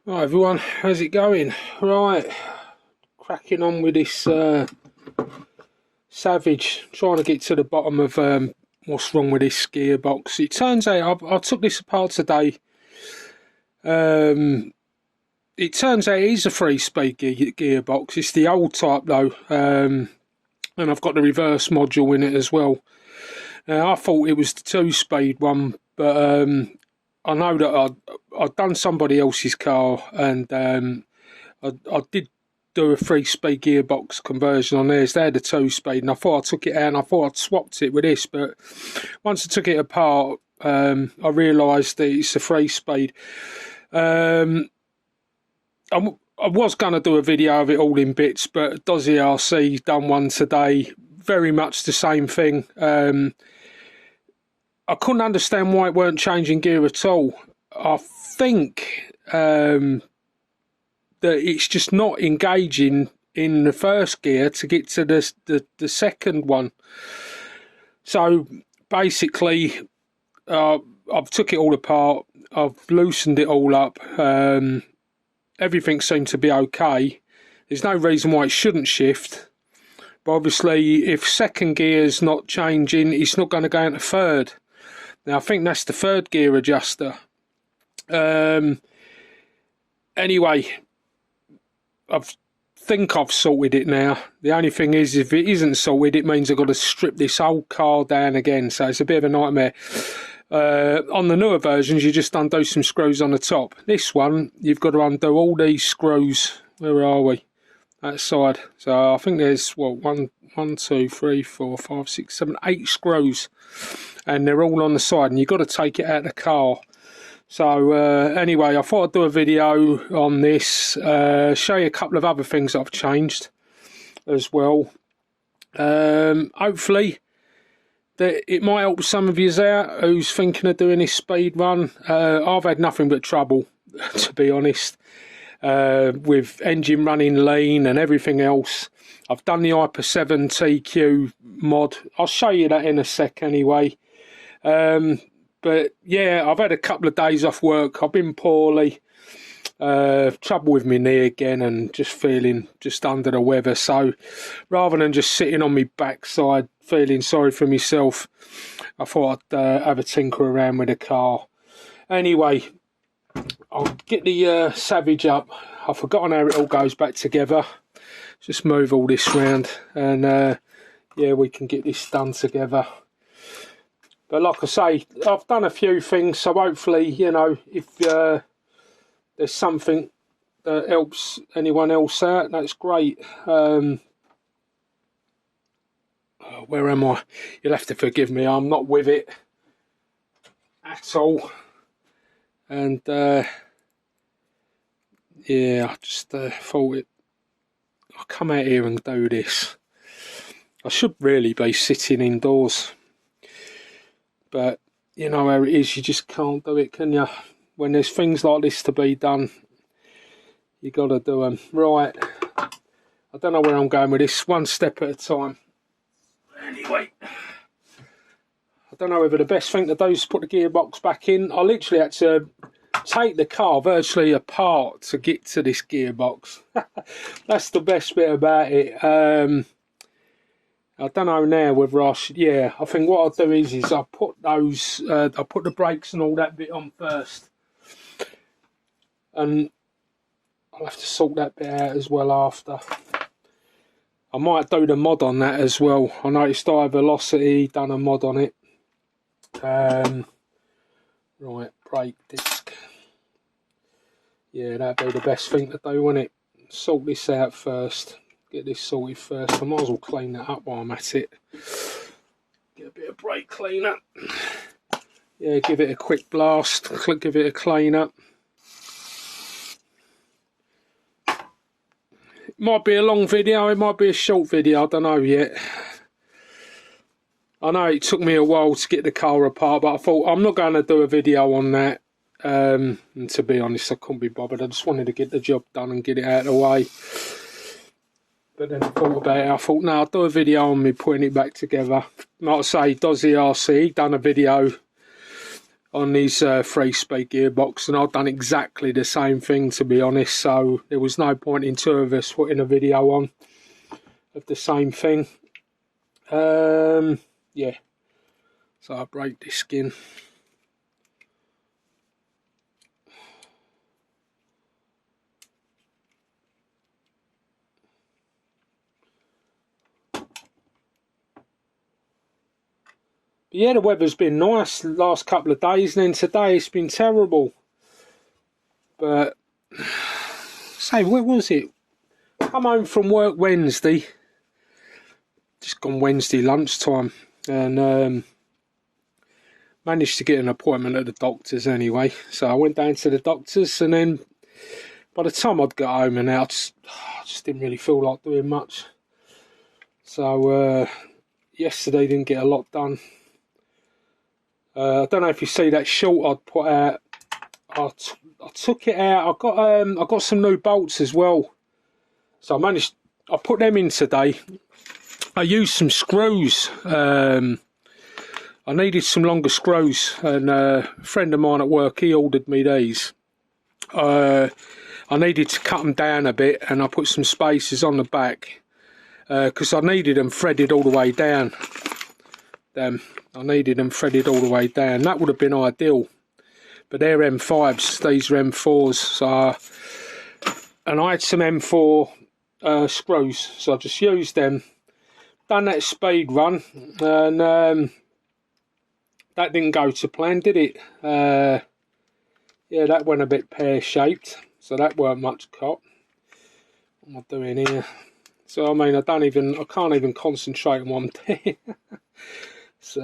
Right everyone, how's it going? Right, cracking on with this Savage, trying to get to the bottom of what's wrong with this gearbox. It turns out I took this apart today. It turns out it is a 3-speed gearbox. It's the old type though, and I've got the reverse module in it as well. Now I thought it was the 2-speed one, but I know that I'd done somebody else's car, and I did do a 3-speed gearbox conversion on theirs. They had a 2-speed, and I thought I took it out and I thought I'd swapped it with this, but once I took it apart, I realised that it's a 3-speed. I was going to do a video of it all in bits, but Dozzy RC's done one today, very much the same thing. I couldn't understand why it weren't changing gear at all. I think that it's just not engaging in the first gear to get to the second one. So basically, I've took it all apart. I've loosened it all up. Everything seemed to be okay. There's no reason why it shouldn't shift. But obviously, if second gear's not changing, it's not going to go into third. Now, I think that's the third gear adjuster. Anyway, I think I've sorted it now. The only thing is, if it isn't sorted, it means I've got to strip this whole car down again. So it's a bit of a nightmare. On the newer versions, you just undo some screws on the top. This one, you've got to undo all these screws. Where are we? That side. So I think there's, what, 1, 2, 3, 4, 5, 6, 7, 8 screws. And they're all on the side, and you've got to take it out of the car. So anyway, I thought I'd do a video on this, show you a couple of other things that I've changed as well. Hopefully that it might help some of you out who's thinking of doing this speed run. I've had nothing but trouble, to be honest, with engine running lean and everything else. I've done the Hyper 7 TQ mod. I'll show you that in a sec anyway. But yeah, I've had a couple of days off work. I've been poorly. Trouble with my knee again, and just feeling just under the weather. So rather than just sitting on my backside feeling sorry for myself, I thought I'd have a tinker around with the car. Anyway, I'll get the Savage up. I've forgotten how it all goes back together. Just move all this round, and yeah, we can get this done together. But like I say, I've done a few things, so hopefully, you know, if there's something that helps anyone else out, that's great. Where am I? You'll have to forgive me, I'm not with it at all. And yeah, I just thought I'll come out here and do this. I should really be sitting indoors. But you know how it is, you just can't do it, can you? When there's things like this to be done, you got to do them. Right, I don't know where I'm going with this, one step at a time. Anyway, I don't know whether the best thing to do is put the gearbox back in. I literally had to take the car virtually apart to get to this gearbox. That's the best bit about it. I don't know now whether I should. Yeah, I think what I'll do is I'll put those. I'll put the brakes and all that bit on first, and I'll have to sort that bit out as well after. I might do the mod on that as well. I noticed High Velocity done a mod on it. Right, brake disc. Yeah, that'd be the best thing to do, wouldn't it? Sort this out first. Get this sorted first. I might as well clean that up while I'm at it. Get a bit of brake cleaner. Yeah, give it a quick blast. Give it a clean up. It might be a long video, it might be a short video, I don't know yet. I know it took me a while to get the car apart, but I thought I'm not going to do a video on that. And to be honest, I couldn't be bothered. I just wanted to get the job done and get it out of the way. But then I thought about it, I thought, no, I'll do a video on me putting it back together. Like I say, Dozzy RC done a video on his 3-speed gearbox, and I've done exactly the same thing, to be honest, so there was no point in two of us putting a video on of the same thing. Yeah, so I break this skin. Yeah, the weather's been nice the last couple of days, and then today it's been terrible. But, say, where was it? I'm home from work Wednesday. Just gone Wednesday lunchtime. And managed to get an appointment at the doctor's anyway. So I went down to the doctor's, and then by the time I'd got home and out, I just didn't really feel like doing much. So, yesterday didn't get a lot done. I don't know if you see that short I'd put out. I took it out. I got some new bolts as well. So I put them in today. I used some screws. I needed some longer screws, and a friend of mine at work, he ordered me these. I needed to cut them down a bit, and I put some spacers on the back because I needed them threaded all the way down. I needed them threaded all the way down. That would have been ideal, but they're M5s, these are M4s. So, and I had some M4 screws, so I just used them. Done that speed run, and that didn't go to plan, did it? Yeah, that went a bit pear-shaped, so that weren't much cop. What am I doing here? So I mean, I can't even concentrate on what I'm doing. So,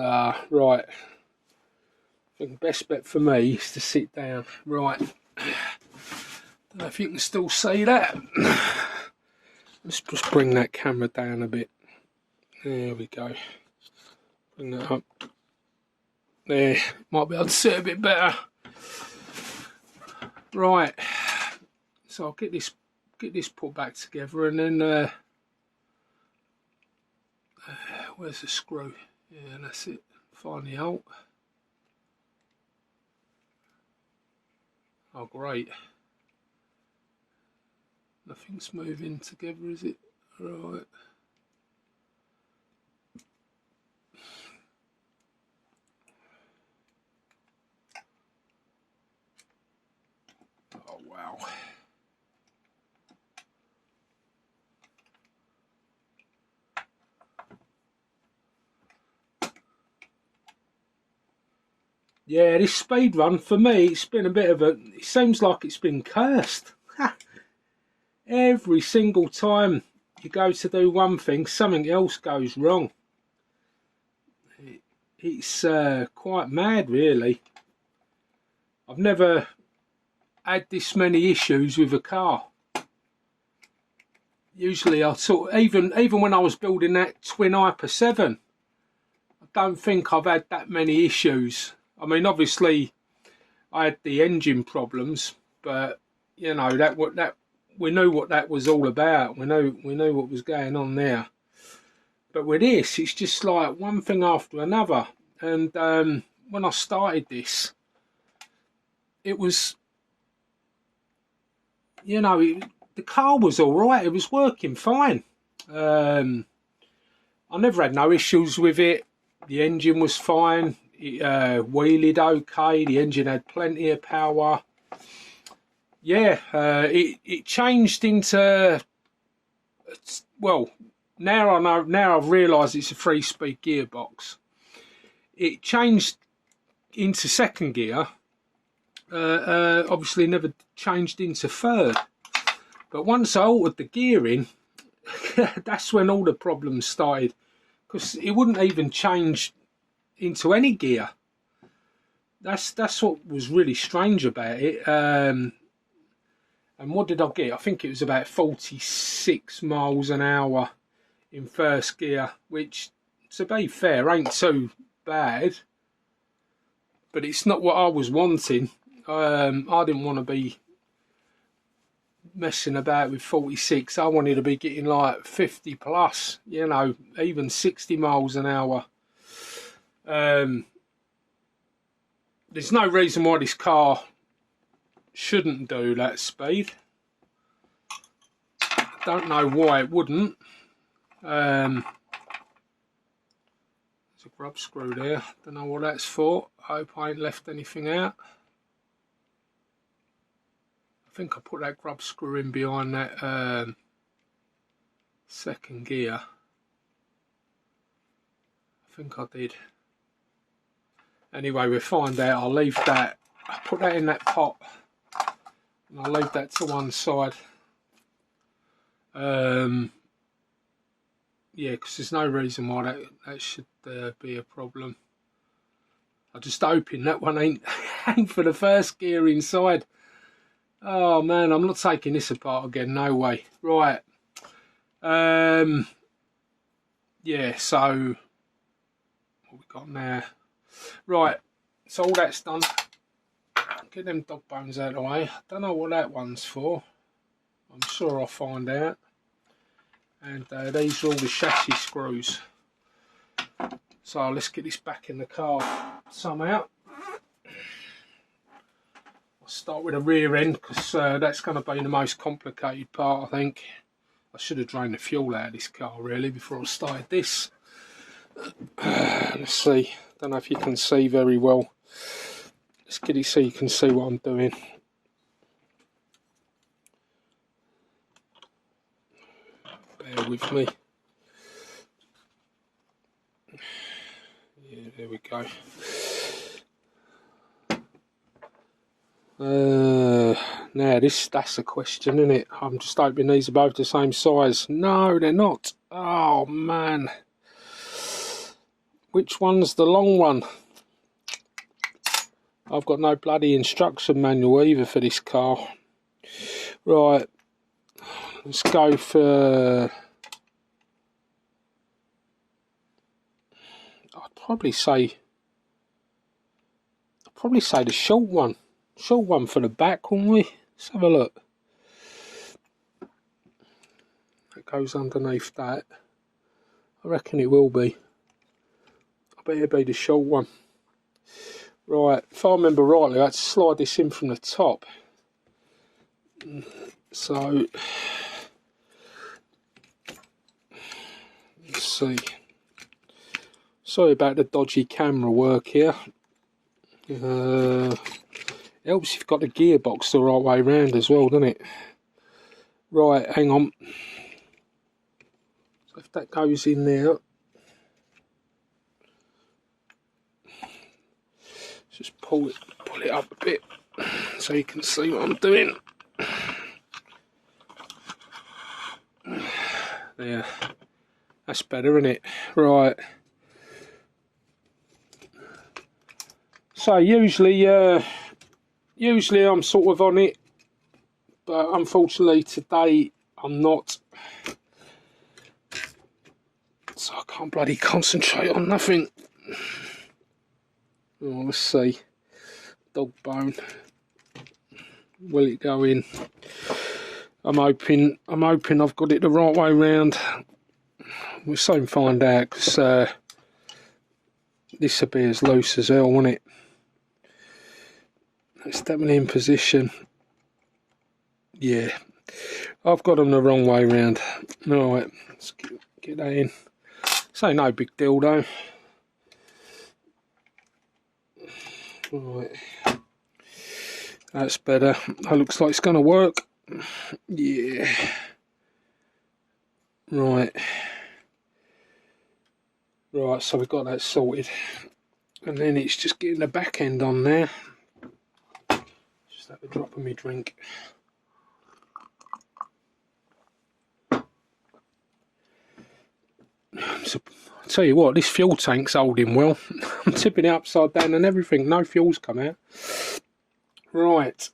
right. I think the best bet for me is to sit down. Right. Don't know if you can still see that. Let's just bring that camera down a bit. There we go. Bring that up. There. Might be able to see it a bit better. Right. So I'll get this put back together, and then where's the screw? Yeah, that's it. Find the out. Oh, great. Nothing's moving together, is it? Right. Oh, wow. Yeah, this speed run, for me, it's been a bit of a... It seems like it's been cursed. Every single time you go to do one thing, something else goes wrong. It's quite mad, really. I've never had this many issues with a car. Usually I sort of, even when I was building that twin Hyper 7, I don't think I've had that many issues. I mean, obviously I had the engine problems, but you know, that we knew what that was all about. We knew what was going on there. But with this, it's just like one thing after another. And when I started this, it was, you know, the car was all right. It was working fine. I never had no issues with it. The engine was fine. It wheelied okay. The engine had plenty of power. Yeah, it changed into, well, now I know. Now I've realised it's a 3-speed gearbox. It changed into second gear. Obviously never changed into third. But once I altered the gearing, that's when all the problems started. Because it wouldn't even change into any gear. That's what was really strange about it. And what did I get? I think it was about 46 miles an hour in first gear, which, to be fair, ain't too bad. But it's not what I was wanting. I didn't want to be messing about with 46. I wanted to be getting like 50 plus, you know, even 60 miles an hour. there's no reason why this car shouldn't do that speed. Don't know why it wouldn't. There's a grub screw there. Don't know what that's for. I hope I ain't left anything out. I think I put that grub screw in behind that second gear. I think I did. Anyway, we'll find out. I'll leave that. I'll put that in that pot. And I'll leave that to one side. Yeah, because there's no reason why that should be a problem. I'm just hoping that one ain't for the first gear inside. Oh man, I'm not taking this apart again, no way. Right. Yeah, so what we got now? Right, so all that's done. Get them dog bones out of the way. I don't know what that one's for. I'm sure I'll find out. And these are all the chassis screws. So let's get this back in the car somehow. I'll start with the rear end because that's going to be the most complicated part, I think. I should have drained the fuel out of this car really before I started this. Let's see. Don't know if you can see very well. Let's get it so you can see what I'm doing. Bear with me. Yeah, there we go. Now that's the question, isn't it? I'm just hoping these are both the same size. No, they're not. Oh man. Which one's the long one? I've got no bloody instruction manual either for this car. Right. Let's go for... I'd probably say the short one. Short one for the back, wouldn't we? Let's have a look. That goes underneath that. I reckon it will be. I bet it'll be the short one. Right, if I remember rightly, I had to slide this in from the top. So, let's see. Sorry about the dodgy camera work here. Helps if you've got the gearbox the right way round as well, doesn't it? Right, hang on. So if that goes in there, just pull it up a bit so you can see what I'm doing. There, that's better, isn't it? Right. So usually I'm sort of on it, but unfortunately today I'm not. So I can't bloody concentrate on nothing. Oh, let's see. Dog bone. Will it go in? I'm hoping I've got it the right way round. We'll soon find out because this will be as loose as hell, won't it? It's definitely in position. Yeah, I've got them the wrong way round. Alright, let's get that in. So no big deal though. Right, that's better. That looks like it's going to work. Yeah. Right. Right, so we've got that sorted. And then it's just getting the back end on there. Just have a drop of my drink. So, I'll tell you what, this fuel tank's holding well. I'm tipping it upside down and everything. No fuel's come out. Right.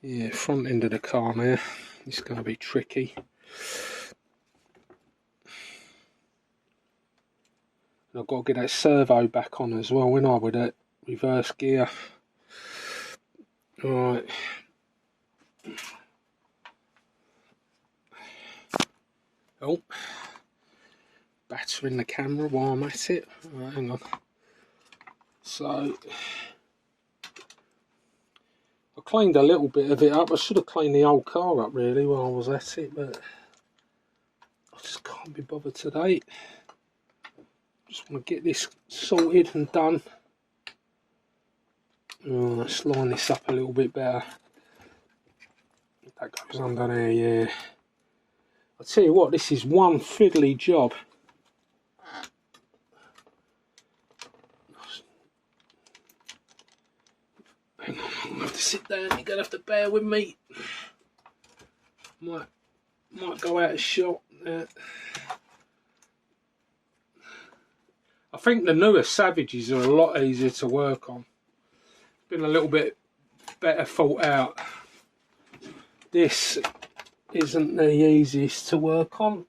Yeah, front end of the car now. It's going to be tricky. And I've got to get that servo back on as well, when I with that reverse gear. Right. Oh. battering the camera while I'm at it. Right, hang on. So I cleaned a little bit of it up. I should have cleaned the whole car up really while I was at it, but I just can't be bothered today. Just want to get this sorted and done. Oh, let's line this up a little bit better. That goes under there, yeah. I'll tell you what, this is one fiddly job. Hang on, I'm gonna have to sit down. You're gonna have to bear with me. Might go out of shot. I think the newer Savages are a lot easier to work on. Been a little bit better thought out. This isn't the easiest to work on.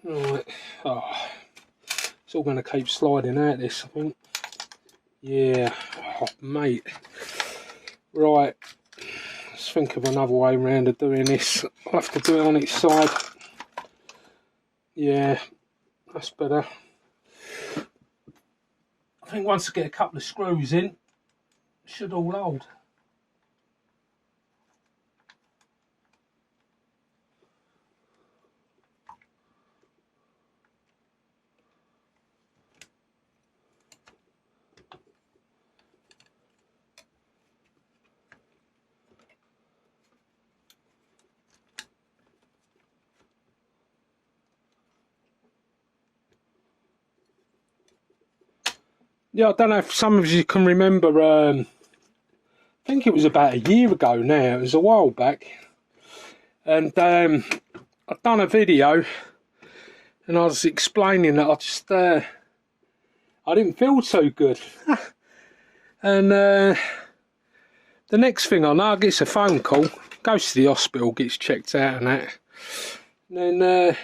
Right, oh, it's all going to keep sliding out this, I think. Yeah, oh, mate. Right, let's think of another way around of doing this. I'll have to do it on its side. Yeah, that's better. I think once I get a couple of screws in, it should all hold. Yeah, I don't know if some of you can remember, I think it was about a year ago now, it was a while back, and I'd done a video and I was explaining that I just, I didn't feel so good. And the next thing I know, I get a phone call, goes to the hospital, gets checked out and that, and then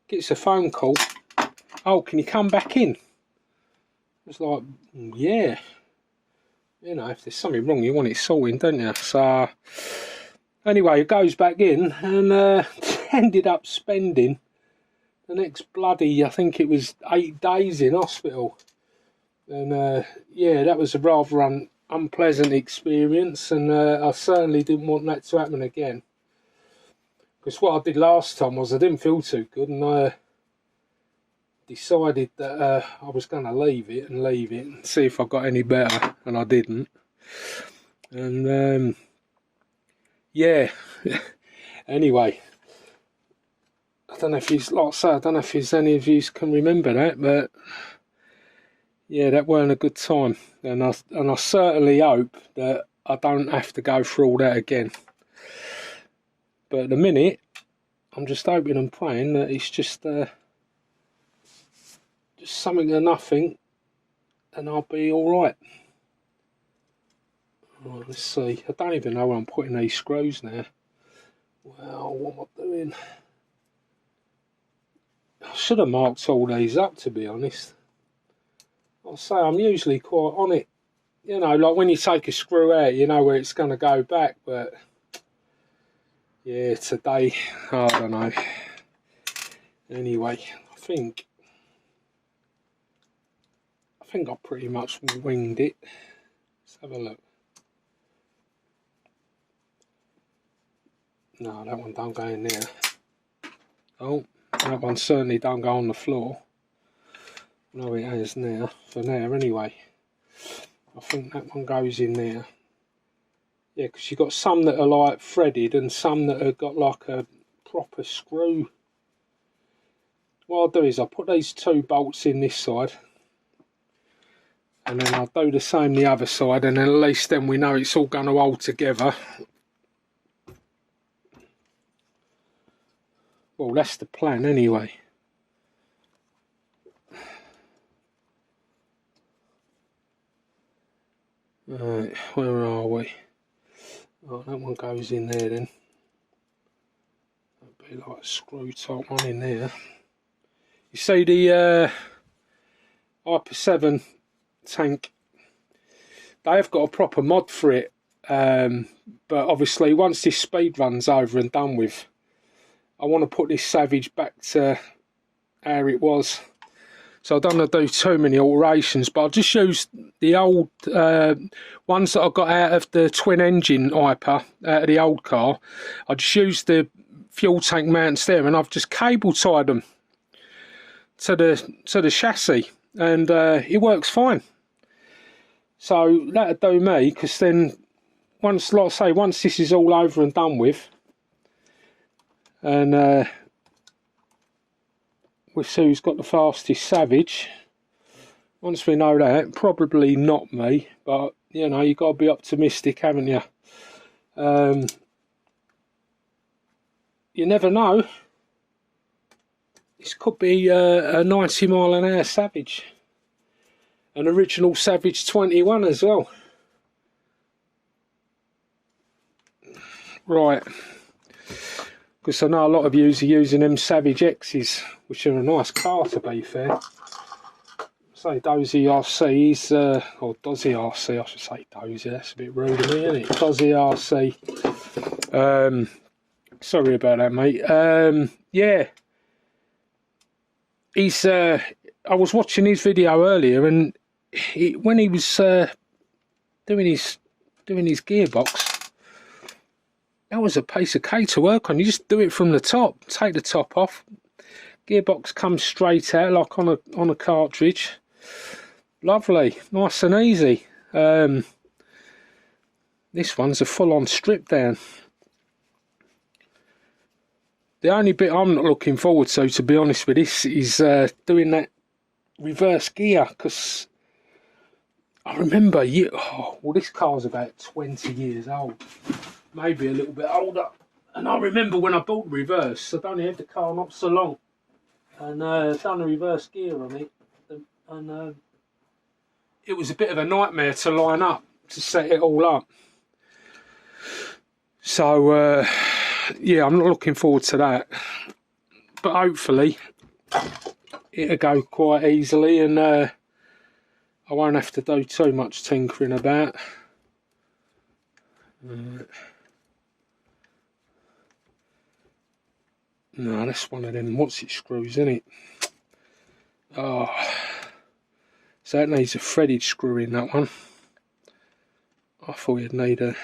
gets a phone call, oh, can you come back in? It's like, yeah, you know, if there's something wrong, you want it sorting, don't you? So, anyway, it goes back in and ended up spending the next bloody, I think it was 8 days in hospital. And yeah, that was a rather unpleasant experience, and I certainly didn't want that to happen again. Because what I did last time was I didn't feel too good, and I decided that I was going to leave it and see if I got any better, and I didn't. And yeah, anyway, I don't know if he's, like I say, I don't know if any of you can remember that, but yeah, that weren't a good time, and I certainly hope that I don't have to go through all that again. But at the minute, I'm just hoping and praying that it's just something or nothing, and I'll be all right. Right, let's see. I don't even know where I'm putting these screws now. Well, what am I doing? I should have marked all these up, to be honest. I'll say I'm usually quite on it. You know, like when you take a screw out, you know where it's going to go back, but yeah, today, I don't know. Anyway, I think I pretty much winged it. Let's have a look. No, that one don't go in there. Oh, that one certainly don't go on the floor. No, it has now, for now anyway. I think that one goes in there. Yeah, because you've got some that are like threaded and some that have got like a proper screw. What I'll do is I'll put these 2 bolts in this side, and then I'll do the same the other side, and then at least then we know it's all going to hold together. Well, that's the plan anyway. Right, where are we? Oh, that one goes in there then. That'd be like a screw type one in there. You see the Hyper 7 tank, they've got a proper mod for it, But obviously once this speed run's over and done with, I want to put this Savage back to how it was. So I don't want to do too many alterations, but I'll just use the old ones that I got out of the twin engine Hyper, out of the old car. I just used the fuel tank mounts there, and I've just cable tied them to the chassis, and it works fine. So that'll do me, because then once, like I say, once this is all over and done with, and we'll see who's got the fastest Savage. Once we know that, probably not me, but you know, you got to be optimistic, haven't you? You never know. This could be a 90 mile an hour Savage, an original Savage 21 as well. Right, because I know a lot of you are using them Savage X's, which are a nice car to be fair. Say Dozy RC, he's, or Dozzy RC, I should say Dozy, that's a bit rude of me, isn't it? Dozzy RC. Sorry about that, mate. Yeah. He's, I was watching his video earlier, and when he was doing his gearbox, that was a piece of cake to work on. You just do it from the top, take the top off, gearbox comes straight out like on a cartridge. Lovely, nice and easy. This one's a full-on strip down. The only bit I'm not looking forward to be honest with this, is doing that reverse gear, because I remember well, this car's about 20 years old, maybe a little bit older, and I remember when I bought the reverse, I'd only had the car not so long, and done a reverse gear on it, and it was a bit of a nightmare to line up, to set it all up. So yeah, I'm not looking forward to that, but hopefully it'll go quite easily, and I won't have to do too much tinkering about. No, that's one of them what's it screws, isn't it? Oh, so that needs a threaded screw in, that one. I thought you'd need a...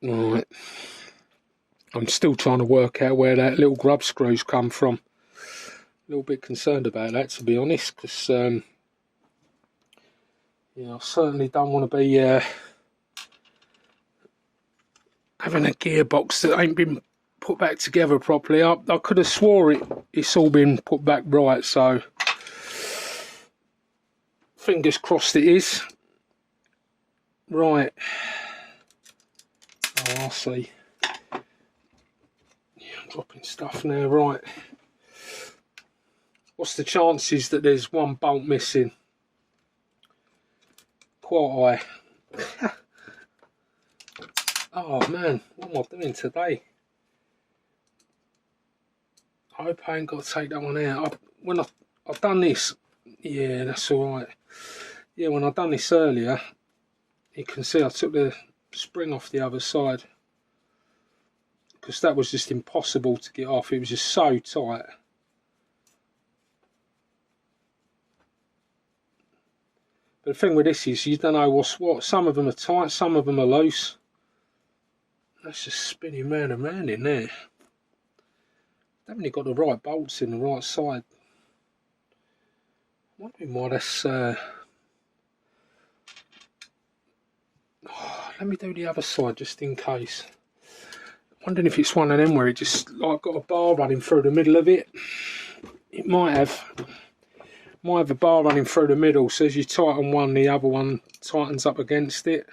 Right, I'm still trying to work out where that little grub screws come from. A little bit concerned about that, to be honest, because yeah, I certainly don't want to be having a gearbox that ain't been put back together properly. I could have swore it's all been put back right, so fingers crossed it is. Right. Oh, I see. Yeah, I'm dropping stuff now. Right. What's the chances that there's one bolt missing? Quite high. Oh man, what am I doing today? I hope I ain't got to take that one out. When I've done this, yeah, that's alright. Yeah, when I've done this earlier, you can see I took the spring off the other side, because that was just impossible to get off. It was just so tight. But the thing with this is you don't know what's what. Some of them are tight, some of them are loose. That's just spinning round and round in there. Haven't really got the right bolts in the right side. I'm wondering why that's... let me do the other side just in case. I'm wondering if it's one of them where it just like got a bar running through the middle of it. It might have. Might have a bar running through the middle, so as you tighten one, the other one tightens up against it.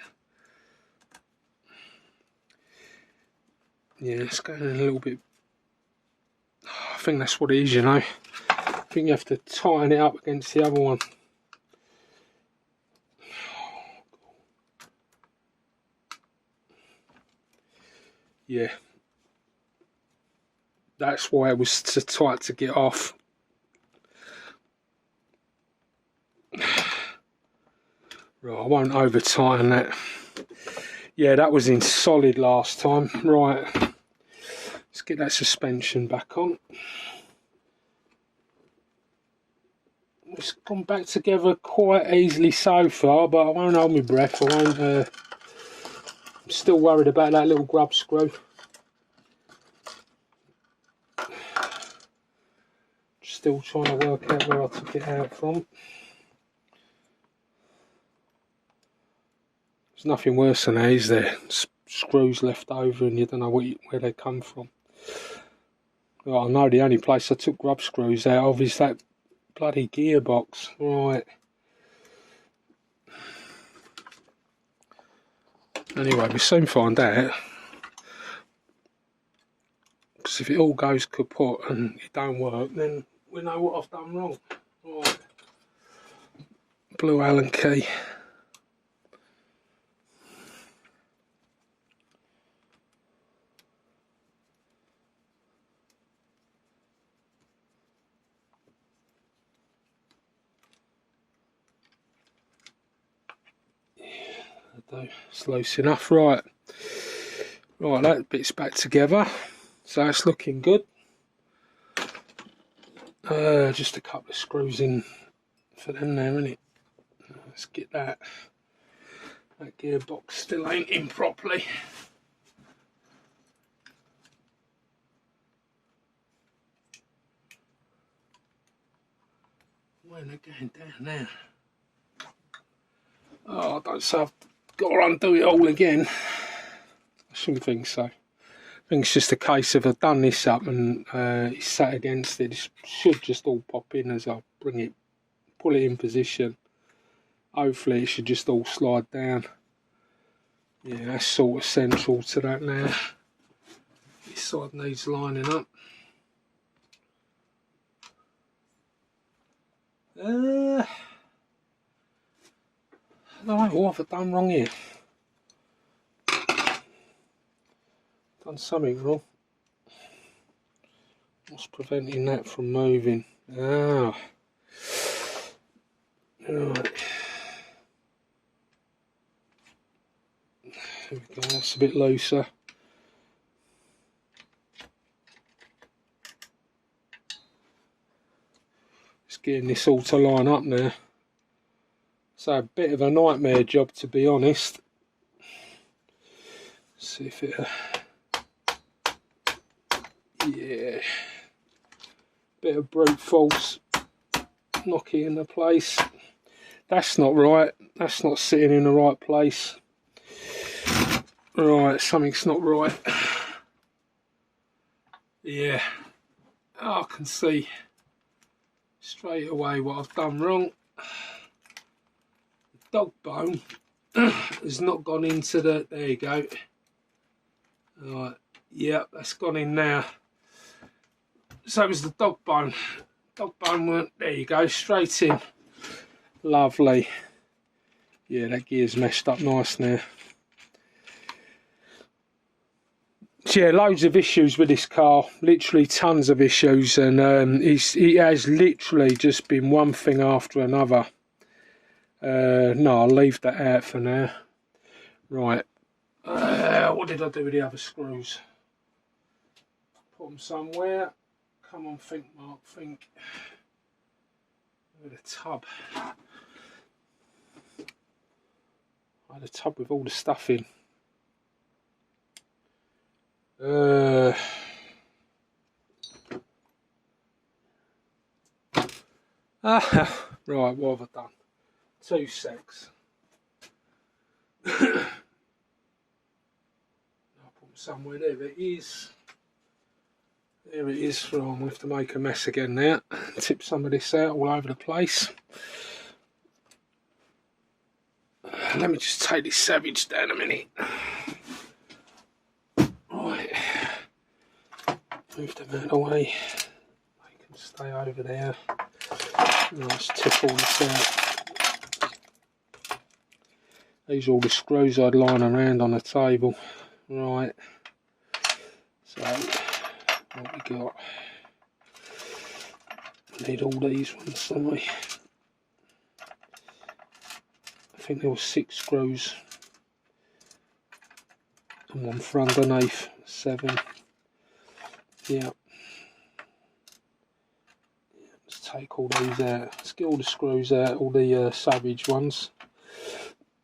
Yeah, it's going a little bit... I think that's what it is, you know. I think you have to tighten it up against the other one. yeah, that's why it was too tight to get off. Right, I won't over tighten that. Yeah, that was in solid last time. Right, let's get that suspension back on. It's gone back together quite easily so far, but I won't hold my breath. I won't. I'm still worried about that little grub screw. Still trying to work out where I took it out from. There's nothing worse than that, is there? Screws left over and you don't know where they come from. Well, I know the only place I took grub screws out of is that bloody gearbox. Right. Anyway, we'll soon find out. Because if it all goes kaput and it don't work, then we know what I've done wrong. Right. Blue Allen key. It's loose enough. Right, that bit's back together, so it's looking good. Just a couple of screws in for them there, innit? Let's get that. That gearbox still ain't in properly. Where are they going down now? Oh, I don't say I've got to undo it all again. I shouldn't think so. I think it's just a case of I've done this up and it's sat against it. It should just all pop in as I pull it in position. Hopefully it should just all slide down. Yeah, that's sort of central to that now. This side needs lining up. I don't know, what have I done wrong here? Done something wrong. What's preventing that from moving? Ah. Right. There we go, that's a bit looser. Just getting this all to line up now. So a bit of a nightmare job, to be honest. See if it... yeah. Bit of brute force. Knock it into place. That's not right. That's not sitting in the right place. Right, something's not right. Yeah. Oh, I can see straight away what I've done wrong. The dog bone has not gone into the... there you go. Right, yep, that's gone in now. So it was the dog bone. Dog bone weren't... there you go, straight in. Lovely. Yeah, that gear's meshed up nice now. So yeah, loads of issues with this car, literally tons of issues, and it has literally just been one thing after another. No, I'll leave that out for now. Right, what did I do with the other screws? Put them somewhere. Come on, think, Mark, think. With a tub. I had a tub with all the stuff in. Right, what have I done? 2 secs. I'll put them somewhere. There it is. There it is. Right, I'm going to have to make a mess again now. Tip some of this out all over the place. Let me just take this Savage down a minute. Right. Move them out of the way. They can stay over there. Let's tip all this out. These are all the screws I'd line around on the table. Right. So what we got? Need all these ones, don't we? I think there were 6 screws and one for underneath. 7. Yeah. Let's take all these out. Let's get all the screws out, all the Savage ones.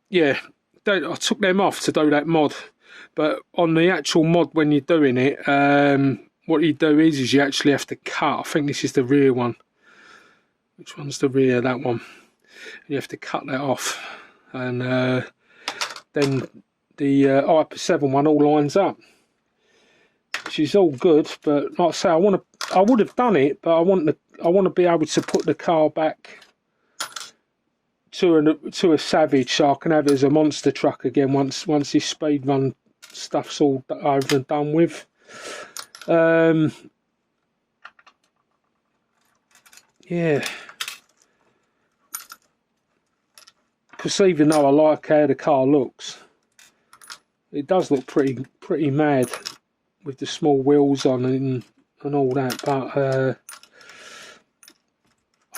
Yeah, I took them off to do that mod, but on the actual mod when you're doing it, what you do is you actually have to cut. I think this is the rear one. Which one's the rear? That one. You have to cut that off, and then the Hyper 7 one all lines up, which is all good. But like I say, I would have done it, but I want to be able to put the car back to a Savage, so I can have it as a monster truck again once this speed run stuff's all over and done with. Yeah, because even though I like how the car looks, it does look pretty mad with the small wheels on and all that, but I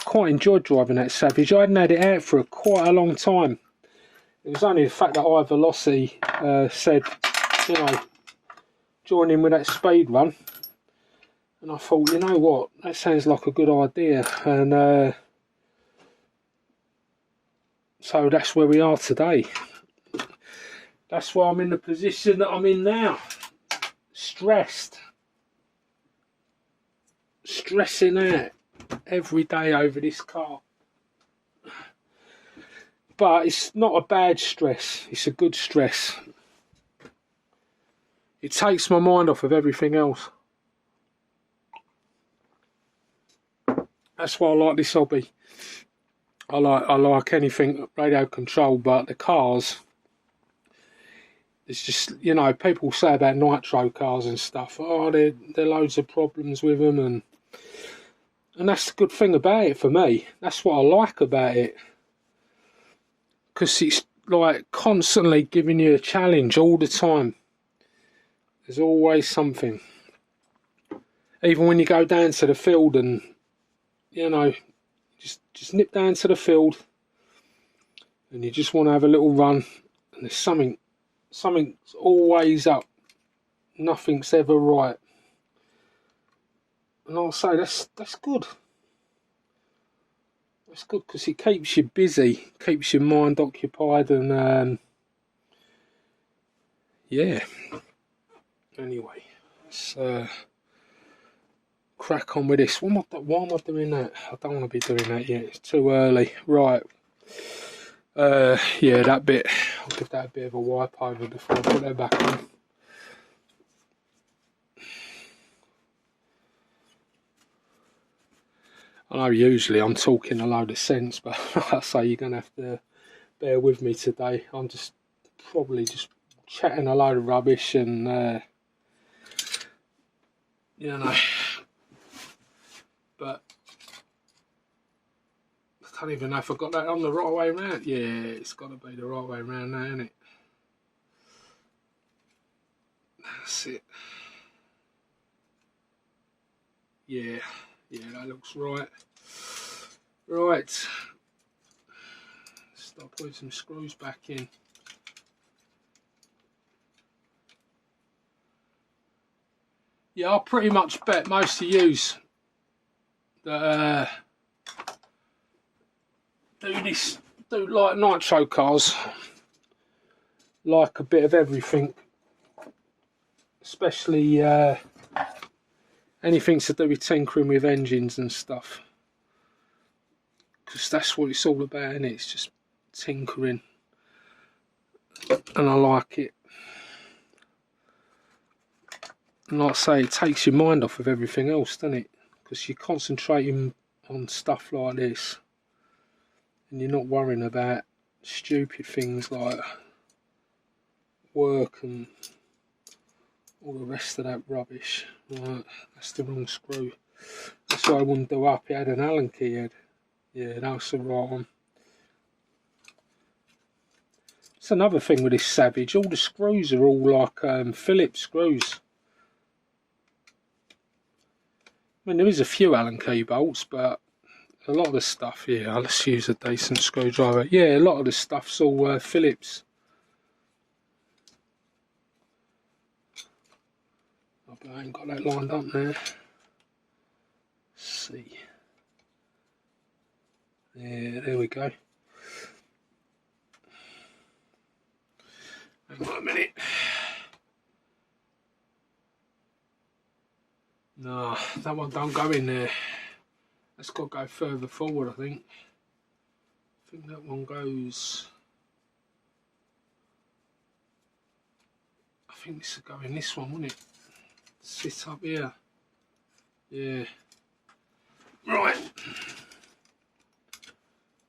quite enjoyed driving that Savage. I hadn't had it out for quite a long time. It was only the fact that iVelocity said, you know, join in with that speed run, and I thought, you know what, that sounds like a good idea, and so that's where we are today. That's why I'm in the position that I'm in now. Stressing out every day over this car. But it's not a bad stress, it's a good stress. It takes my mind off of everything else. That's why I like this hobby. I like anything radio control, but the cars, it's just, you know, people say about nitro cars and stuff, oh, there are loads of problems with them, and that's the good thing about it for me. That's what I like about it, because it's like constantly giving you a challenge all the time. There's always something. Even when you go down to the field and, you know, just nip down to the field and you just want to have a little run, and there's something's always up. Nothing's ever right. And I'll say that's good. That's good because it keeps you busy, keeps your mind occupied, and yeah. Anyway, let's crack on with this. Why am I doing that? I don't want to be doing that yet. It's too early. Right. Yeah, that bit. I'll give that a bit of a wipe over before I put that back on. I know usually I'm talking a load of sense, but like I say, you're going to have to bear with me today. I'm probably just chatting a load of rubbish and, you know, but I don't even know if I got that on the right way around. Yeah, it's got to be the right way around now, isn't it? That's it. Yeah, that looks right. Right. Start putting some screws back in. Yeah, I'll pretty much bet most of yous that do like nitro cars, like a bit of everything, especially anything to do with tinkering with engines and stuff, because that's what it's all about, isn't it? It's just tinkering, and I like it. And like I say, it takes your mind off of everything else, doesn't it? Because you're concentrating on stuff like this, and you're not worrying about stupid things like work and all the rest of that rubbish. Right, that's the wrong screw. That's what I wouldn't do up. It had an Allen key head. Yeah, that's the right one. It's another thing with this Savage. All the screws are all like Phillips screws. mean, there is a few Allen key bolts, but a lot of the stuff, yeah, let's use a decent screwdriver. Yeah, a lot of the stuff's all Phillips. Oh, but I ain't got that lined up now. Let's see. Yeah, there we go. Hang on a minute. No, that one don't go in there. That's got to go further forward, I think. I think that one goes... I think this will go in this one, wouldn't it? Sit up here. Yeah. Right.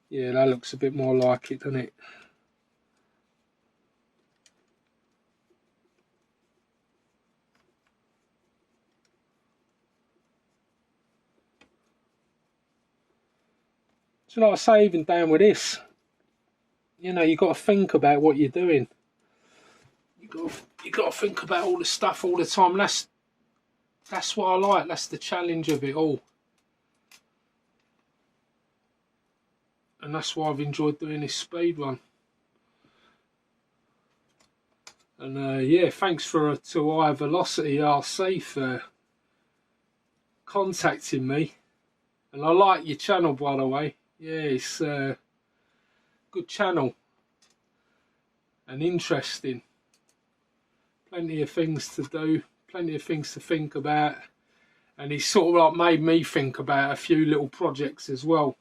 Yeah, that looks a bit more like it, doesn't it? So like I say, even down with this, you know, you got to think about what you're doing. You got to think about all the stuff all the time. That's what I like. That's the challenge of it all. And that's why I've enjoyed doing this speed one. And yeah, thanks to High Velocity RC for contacting me. And I like your channel, by the way. Yeah, it's a good channel and interesting. Plenty of things to do, plenty of things to think about. And he's sort of like made me think about a few little projects as well.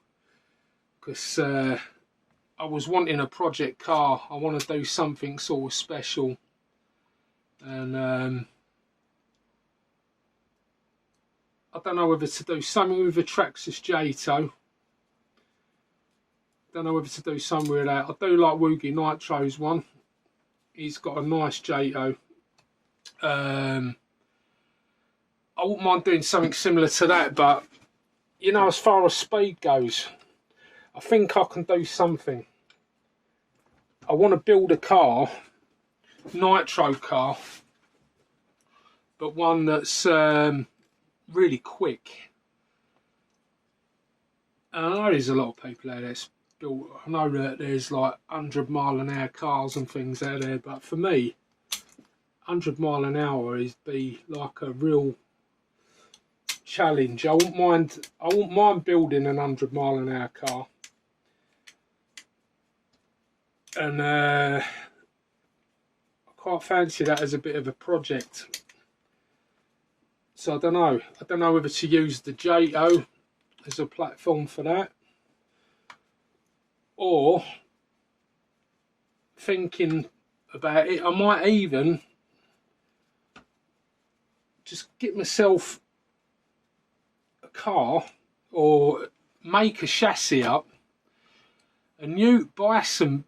Because I was wanting a project car. I want to do something sort of special. And I don't know whether to do something with a Traxxas J-Tow. Don't know whether to do something with that. I do like Woogie Nitro's one. He's got a nice J-Tow. I wouldn't mind doing something similar to that, but you know, as far as speed goes, I think I can do something. I want to build a car, nitro car, but one that's really quick. And I know there's a lot of people out there that's built, I know that there's like 100-mile-an-hour cars and things out there, but for me, 100 mile an hour is be like a real challenge. I wouldn't mind building an 100-mile-an-hour car. And I quite fancy that as a bit of a project. So I don't know whether to use the J-Tow as a platform for that, or thinking about it, I might even just get myself a car or make a chassis up and buy some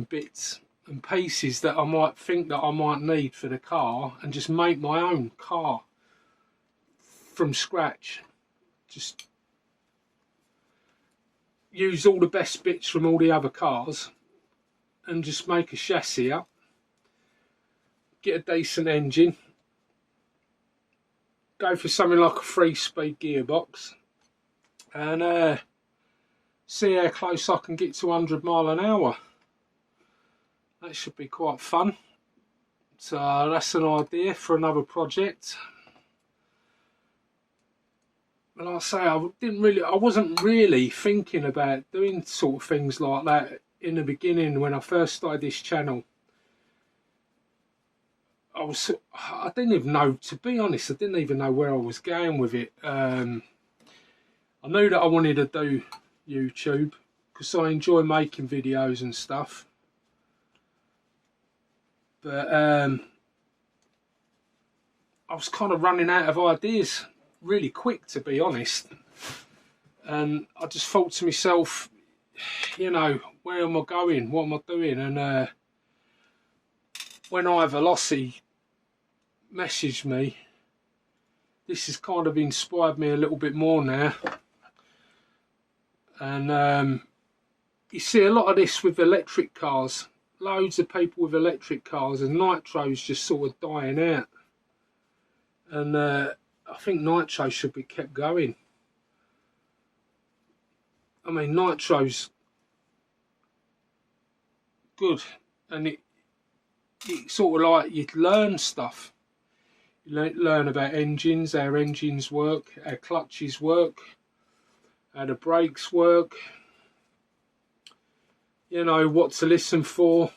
bits and pieces that I might think that I might need for the car, and just make my own car from scratch. Just use all the best bits from all the other cars and just make a chassis up, get a decent engine, go for something like a 3-speed gearbox, and see how close I can get to 100 mile an hour. That should be quite fun. So that's an idea for another project. And like I say, I wasn't really thinking about doing sort of things like that in the beginning when I first started this channel. I didn't even know, to be honest, I didn't even know where I was going with it. I knew that I wanted to do YouTube because I enjoy making videos and stuff. But I was kind of running out of ideas really quick, to be honest. And I just thought to myself, you know, where am I going? What am I doing? And when High Velocity messaged me, this has kind of inspired me a little bit more now. And you see a lot of this with electric cars. Loads of people with electric cars, and nitro's just sort of dying out. And I think nitro should be kept going. I mean, nitro's good, and it sort of like you'd learn stuff. You learn about engines, how engines work, how clutches work, how the brakes work. You know, what to listen for,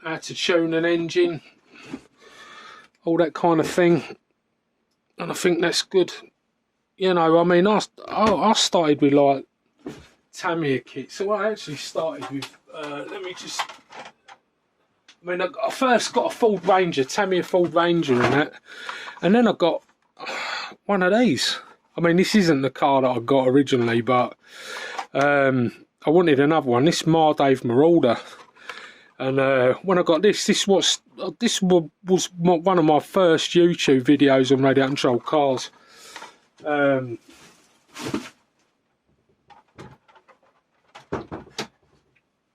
how to tune an engine, all that kind of thing. And I think that's good. You know, I mean, I started with like Tamiya kits. So I actually started with, let me just, I mean, I first got a Ford Ranger, Tamiya Ford Ranger and that. And then I got one of these. I mean, this isn't the car that I got originally, but I wanted another one. This Mardave Marauder. And when I got this was one of my first YouTube videos on radio controlled cars.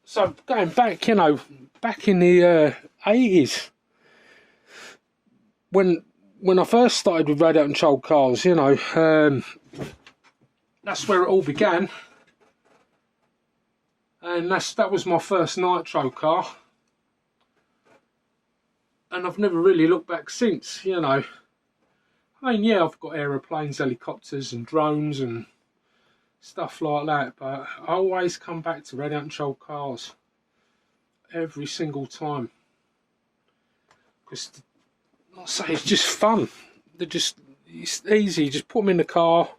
So going back, you know, back in the 80s, when I first started with radio controlled cars, you know, that's where it all began. And that was my first nitro car. And I've never really looked back since, you know. I mean, yeah, I've got aeroplanes, helicopters and drones and stuff like that, but I always come back to radio controlled cars every single time. Because, like I say, it's just fun. It's easy, just put them in the car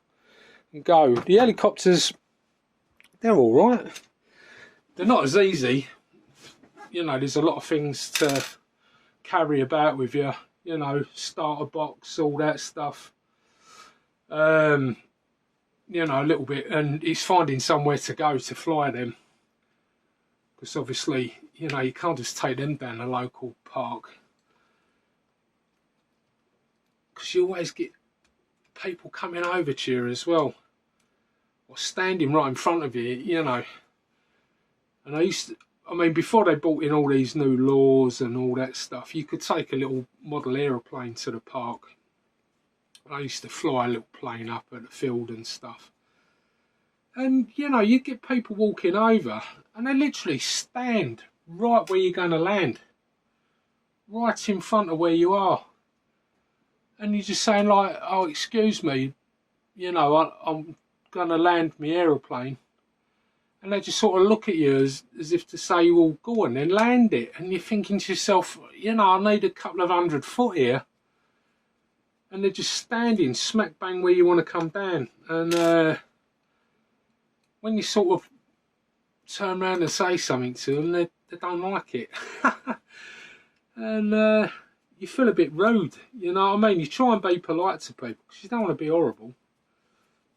and go. The helicopters, they're alright. They're not as easy. You know, there's a lot of things to carry about with you. You know, starter box, all that stuff. You know, a little bit. And it's finding somewhere to go to fly them. Because obviously, you know, you can't just take them down a local park. Because you always get people coming over to you as well. Or standing right in front of you, you know. And I mean, before they brought in all these new laws and all that stuff, you could take a little model aeroplane to the park. I used to fly a little plane up at the field and stuff. And, you know, you get people walking over and they literally stand right where you're going to land. Right in front of where you are. And you're just saying like, oh, excuse me, you know, I'm going to land my aeroplane. And they just sort of look at you as if to say, well, go on then, land it. And you're thinking to yourself, you know, I need a couple of 100 foot here. And they're just standing smack bang where you want to come down. And when you sort of turn around and say something to them, they don't like it. And you feel a bit rude, you know what I mean? You try and be polite to people because you don't want to be horrible.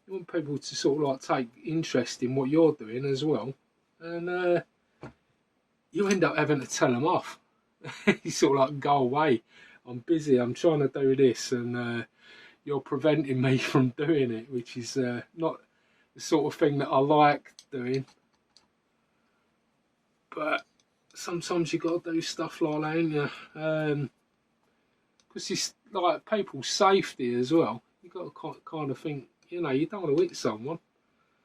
You want people to sort of like take interest in what you're doing as well. And you end up having to tell them off. You sort of like, go away. I'm busy, I'm trying to do this, and you're preventing me from doing it, which is not the sort of thing that I like doing. But sometimes you got to do stuff like that, ain't you? Because it's like people's safety as well. You got to kind of think, you know, you don't want to hit someone,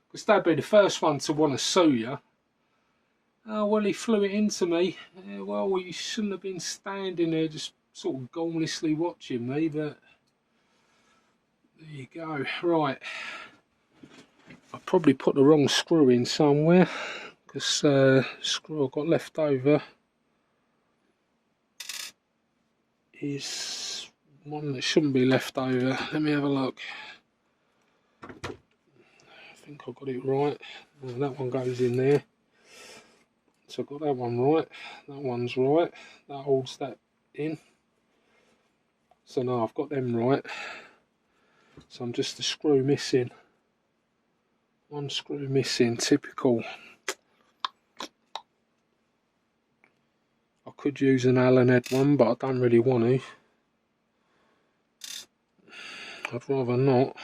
because they'd be the first one to want to sue you. Oh, well, he flew it into me. Yeah, well, you shouldn't have been standing there just sort of gomlessly watching me, but there you go. Right, I probably put the wrong screw in somewhere, because screw I got left over is one that shouldn't be left over. Let me have a look. I think I got it right. Oh, that one goes in there. So I got that one right. That one's right. That holds that in. So now I've got them right. So I'm just a screw missing. One screw missing, typical. I could use an Allen head one, but I don't really want to. I'd rather not.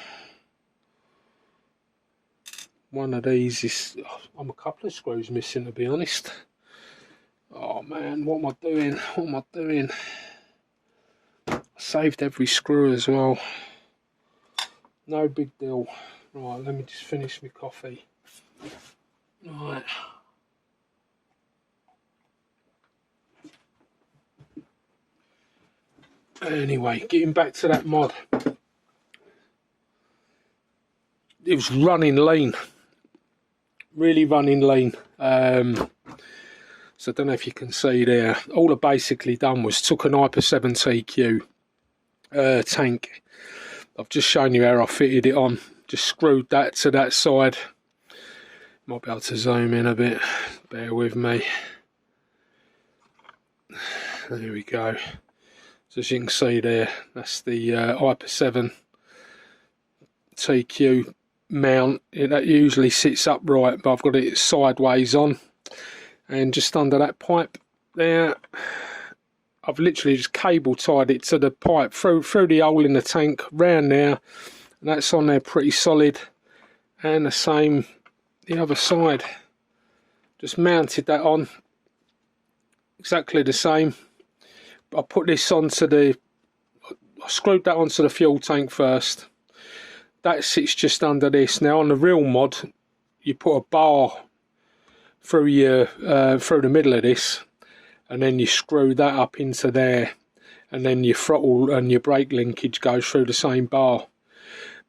One of these is, I'm a couple of screws missing, to be honest. Oh man, what am I doing? What am I doing? saved every screw as well. No big deal. Right, let me just finish my coffee. Right. Anyway, getting back to that mod. It was running lean. Really running lean. So I don't know if you can see there. All I basically done was took an Hyper 7 TQ tank. I've just shown you how I fitted it on. Just screwed that to that side. Might be able to zoom in a bit. Bear with me. There we go. So as you can see there, that's the Hyper 7 TQ mount. That usually sits upright, but I've got it sideways on. And just under that pipe there, I've literally just cable tied it to the pipe through the hole in the tank, round there, and that's on there pretty solid. And the same the other side. Just mounted that on, exactly the same. I put this onto I screwed that onto the fuel tank first. That sits just under this. Now on the real mod, you put a bar through the middle of this, and then you screw that up into there, and then your throttle and your brake linkage goes through the same bar.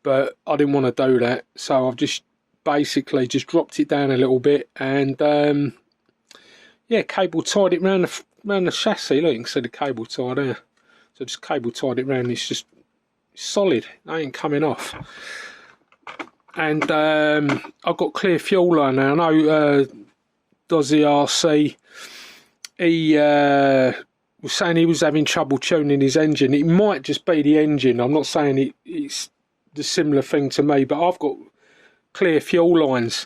But I didn't want to do that, so I've just basically just dropped it down a little bit, and yeah, cable tied it round the chassis. Look, you can see the cable tie there. So just cable tied it round. It's just solid. It ain't coming off. And I've got clear fuel line now. I know Dozzy RC, he was saying he was having trouble tuning his engine. It might just be the engine. I'm not saying it's the similar thing to me, but I've got clear fuel lines.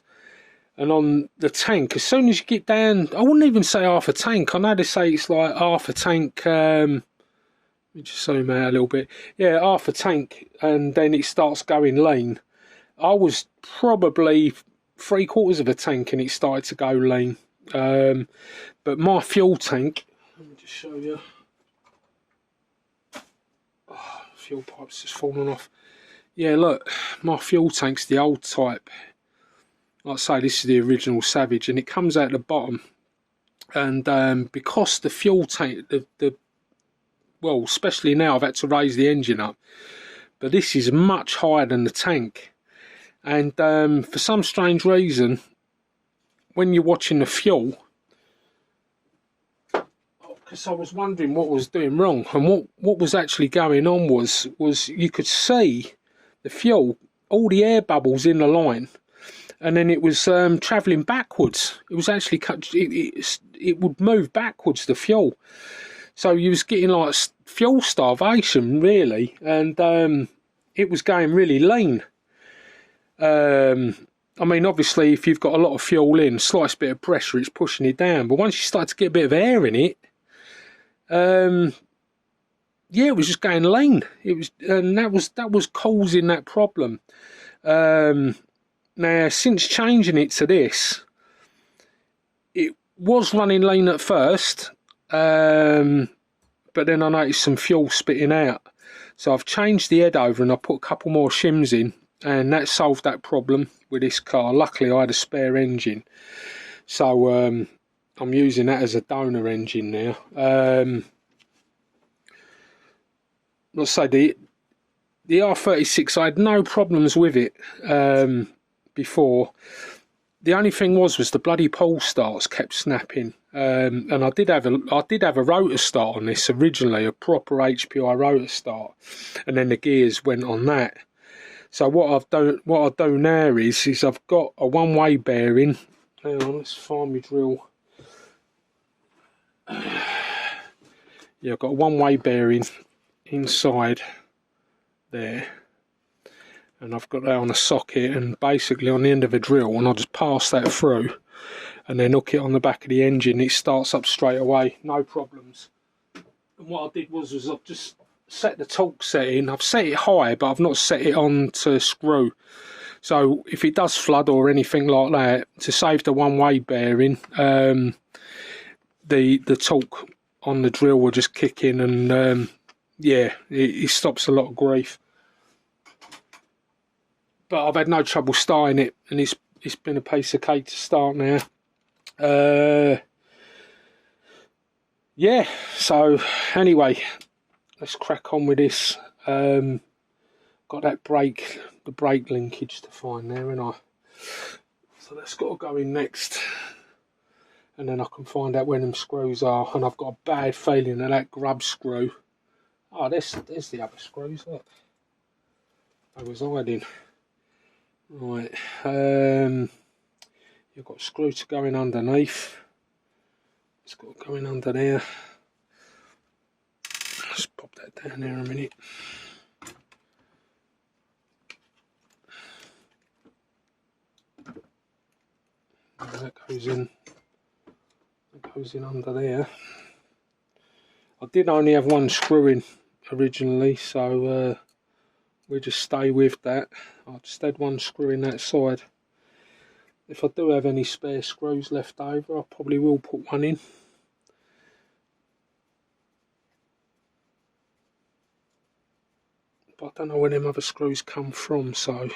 And on the tank, as soon as you get down, I wouldn't even say half a tank. I know they say it's like half a tank. Let me just zoom out a little bit. Yeah, half a tank, and then it starts going lean. I was probably 3/4 of a tank and it started to go lean. But my fuel tank, let me just show you. Oh, fuel pipe's just fallen off. Yeah, look, my fuel tank's the old type. Like I say, this is the original Savage, and it comes out the bottom. And because the fuel tank, well, especially now, I've had to raise the engine up, but this is much higher than the tank. And for some strange reason, when you're watching the fuel, because I was wondering what was doing wrong, and what was actually going on was you could see the fuel, all the air bubbles in the line, and then it was travelling backwards. It was actually it would move backwards, the fuel. So you was getting like fuel starvation, really, and it was going really lean. I mean, obviously, if you've got a lot of fuel in, slight bit of pressure, it's pushing it down. But once you start to get a bit of air in it, yeah, it was just going lean. It was, and that was causing that problem. Now, since changing it to this, it was running lean at first, but then I noticed some fuel spitting out. So I've changed the head over and I put a couple more shims in, and that solved that problem with this car. Luckily, I had a spare engine, so I'm using that as a donor engine now. Let's say the R36, I had no problems with it before. The only thing was the bloody pole starts kept snapping, and I did have a rotor start on this originally, a proper HPI rotor start, and then the gears went on that. So what I do now is I've got a one-way bearing. Hang on, let's find my drill. Yeah, I've got a one-way bearing inside there, and I've got that on a socket and basically on the end of a drill, and I'll just pass that through and then hook it on the back of the engine. It starts up straight away, no problems. And what I did was I've just set the torque setting. I've set it high, but I've not set it on to screw. So if it does flood or anything like that, to save the one-way bearing, the torque on the drill will just kick in and yeah, it stops a lot of grief. But I've had no trouble starting it, and it's been a piece of cake to start now. Yeah, so anyway, let's crack on with this. Got that the brake linkage to find there, and so that's got to go in next, and then I can find out where them screws are. And I've got a bad feeling that grub screw. Oh, there's the other screws. Look, I was hiding. Right, you've got a screw to go in underneath. It's got to go in under there. Let's pop that down there a minute. That goes in. That goes in under there. I did only have one screw in originally, so we'll just stay with that. I just had one screw in that side. If I do have any spare screws left over, I probably will put one in. But I don't know where them other screws come from, so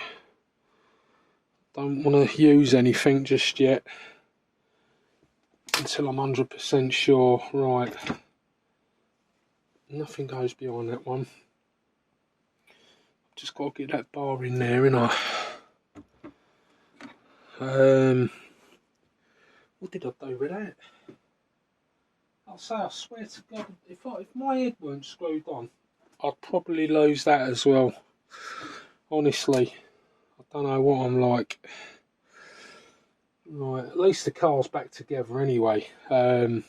don't want to use anything just yet until I'm 100% sure. Right, nothing goes behind that one. Just got to get that bar in there, innit? What did I do with that? I'll say, I swear to God, if my head weren't screwed on, I'd probably lose that as well. Honestly, I don't know what I'm like. Right, at least the car's back together anyway. Because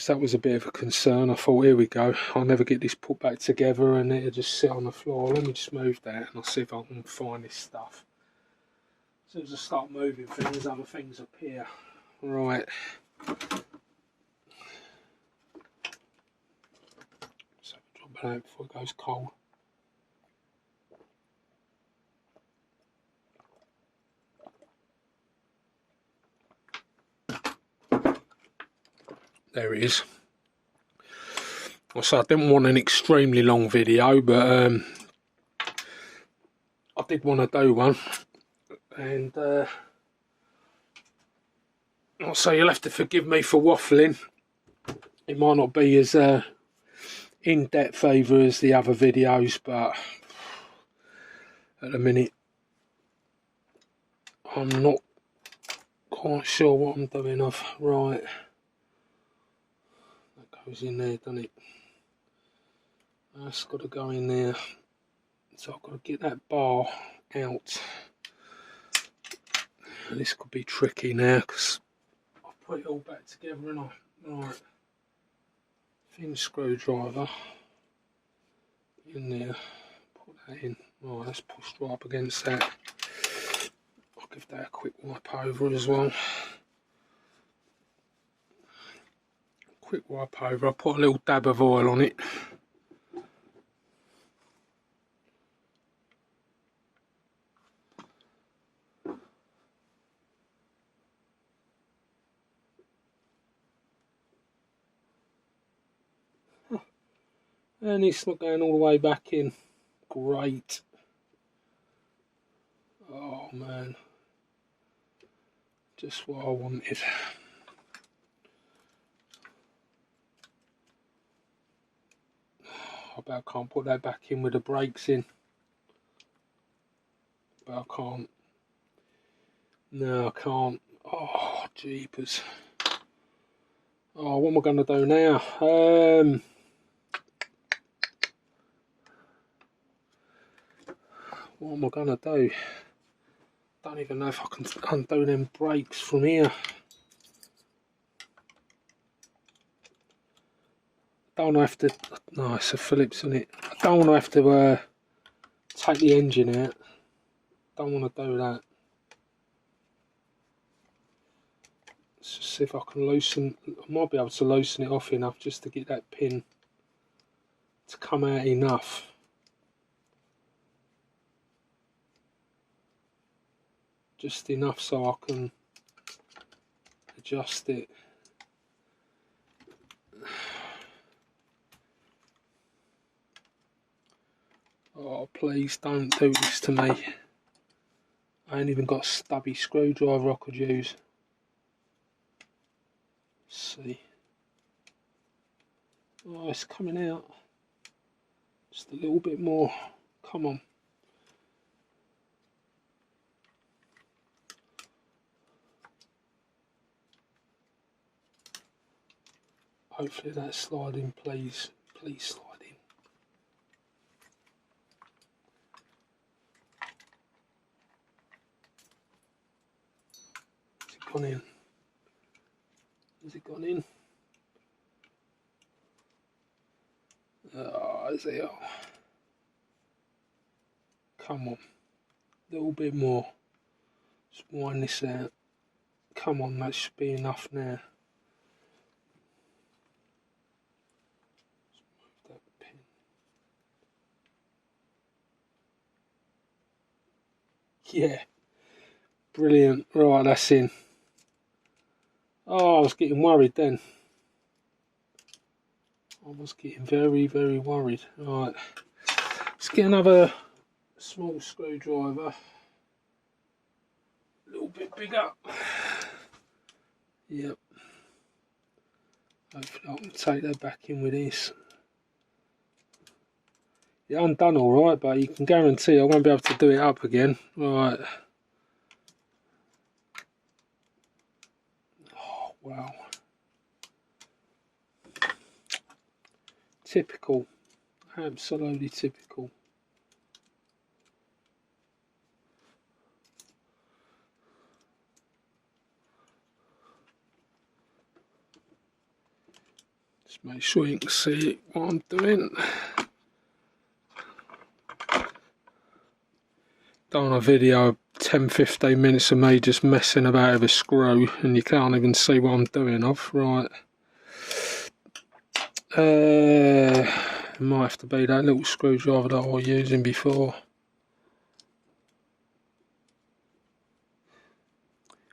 that was a bit of a concern. I thought, here we go, I'll never get this put back together and it'll just sit on the floor. Let me just move that and I'll see if I can find this stuff. As soon as I start moving things, other things appear. Right. So drop it out before it goes cold. There it is. So I didn't want an extremely long video, but I did want to do one. And so you'll have to forgive me for waffling. It might not be as in-depth either as the other videos, but at the minute I'm not quite sure what I'm doing of. Right, that goes in there, doesn't it? That's got to go in there. So I've got to get that bar out. And this could be tricky now because I've put it all back together, and right, thin screwdriver in there. Put that in. Right, that's pushed right up against that. I'll give that a quick wipe over as well. Quick wipe over. I'll put a little dab of oil on it. And it's not going all the way back in. Great. Oh man. Just what I wanted. I bet I can't put that back in with the brakes in. But I can't. No, I can't. Oh, jeepers. Oh, what am I going to do now? What am I going to do? Don't even know if I can undo them brakes from here. Don't have to. No, it's a Phillips, isn't it? I don't want to have to take the engine out. Don't want to do that. Let's just see if I can loosen. I might be able to loosen it off enough just to get that pin to come out enough. Just enough so I can adjust it. Oh, please don't do this to me. I ain't even got a stubby screwdriver I could use. Let's see. Oh, it's coming out. Just a little bit more. Come on. Hopefully that's sliding, please. Please slide in. Has it gone in? Has it gone in? Oh, is it? Oh. Come on. A little bit more. Just wind this out. Come on, that should be enough now. Just move that pin. Yeah. Brilliant. Right, that's in. Oh, I was getting worried then. I was getting very, very worried. Right. Let's get another small screwdriver. A little bit bigger. Yep. Hopefully I can take that back in with this. Yeah, I'm done alright, but you can guarantee I won't be able to do it up again. Right. Oh, wow. Typical. Absolutely typical. Just make sure you can see what I'm doing. Done a video 10-15 minutes of me just messing about with a screw and you can't even see what I'm doing of. Right. It might have to be that little screwdriver that I was using before.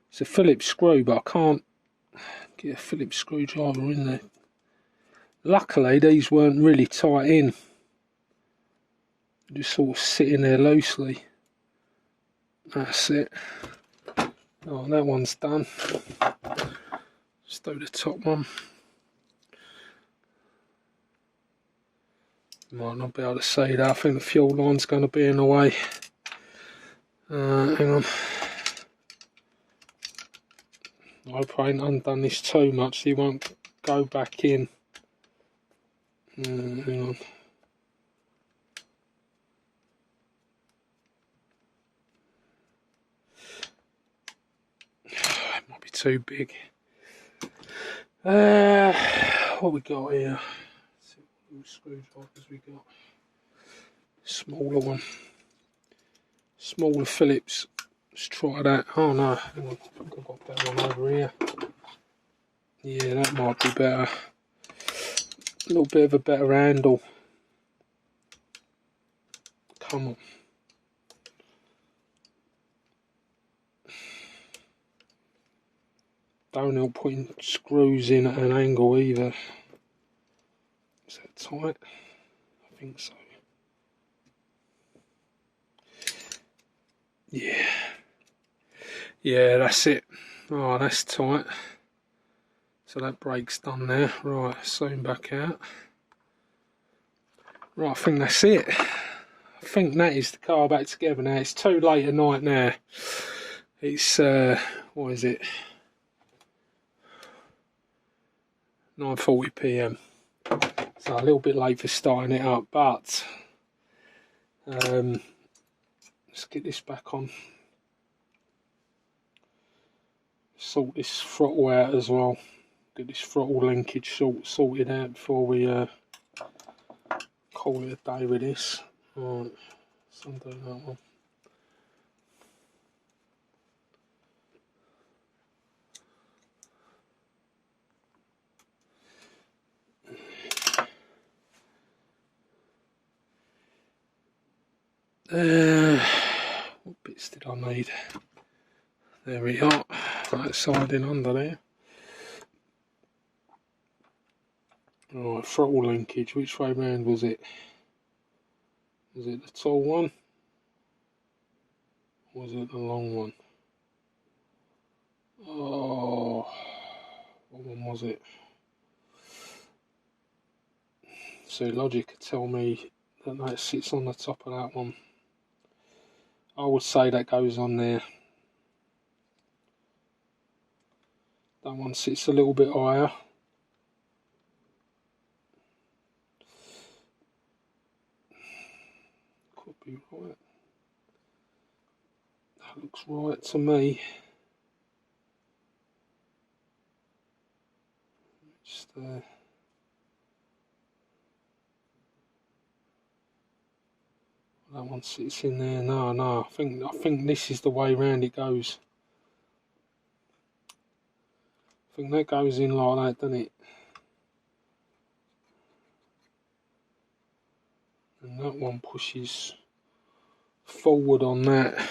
It's a Phillips screw, but I can't get a Phillips screwdriver in there. Luckily, these weren't really tight in. Just sort of sitting there loosely. That's it. Oh, that one's done. Let's do the top one. Might not be able to see that. I think the fuel line's going to be in the way. Hang on. I hope I ain't undone this too much so you won't go back in. Hang on. It might be too big. What we got here? Let's see what little screwdrivers we got. Smaller one. Smaller Phillips. Let's try that. Oh no, hang on. I think I've got a better one over here. Yeah, that might be better. A little bit of a better handle. Come on. Don't help putting screws in at an angle either. Is that tight? I think so. Yeah. Yeah, that's it. Oh, that's tight. So that brake's done there. Right, zoom back out. Right, I think that's it. I think that is the car back together now. It's too late at night now. It's, what is it? 9:40 PM. So a little bit late for starting it up, but let's get this back on. Sort this throttle out as well. Get this throttle linkage sorted out before we call it a day with this. Right, so I'm doing that one. What bits did I need? There we are. Right side in under there. Right, throttle linkage. Which way round was it? Is it the tall one? Or was it the long one? Oh, what one was it? So Logic could tell me that that sits on the top of that one. I would say that goes on there. That one sits a little bit higher. Could be right. That looks right to me. Just that one sits in there. No. I think this is the way round it goes. I think that goes in like that, doesn't it? And that one pushes forward on that.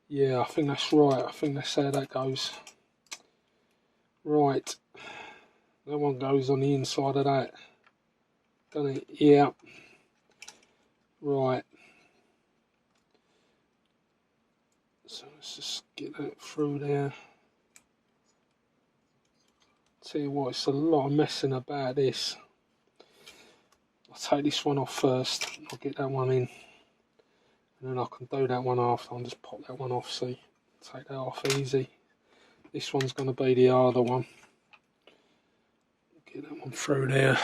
Yeah, I think that's right. I think that's how that goes. Right. That one goes on the inside of that. Doesn't it? Yeah. Right. So let's just get that through there. Tell you what, it's a lot of messing about this. I'll take this one off first. I'll get that one in. And then I can do that one after. I'll just pop that one off, see. Take that off easy. This one's going to be the harder one. Get that one through there.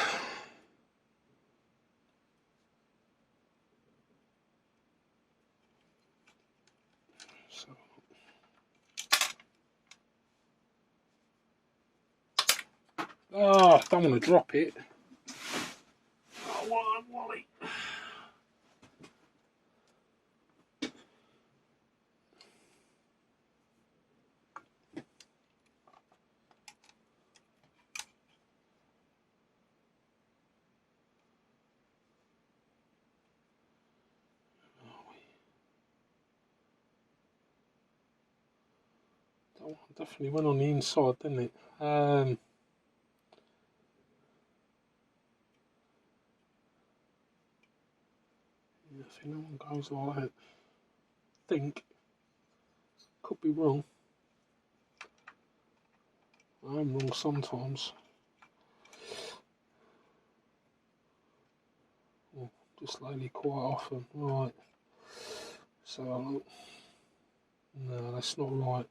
So. Oh, I don't want to drop it. Oh, Wally. That one definitely went on the inside, didn't it? Yeah, I think that one goes like that. I think. Could be wrong. I am wrong sometimes. Oh, just lately quite often. Right. So, no, that's not right.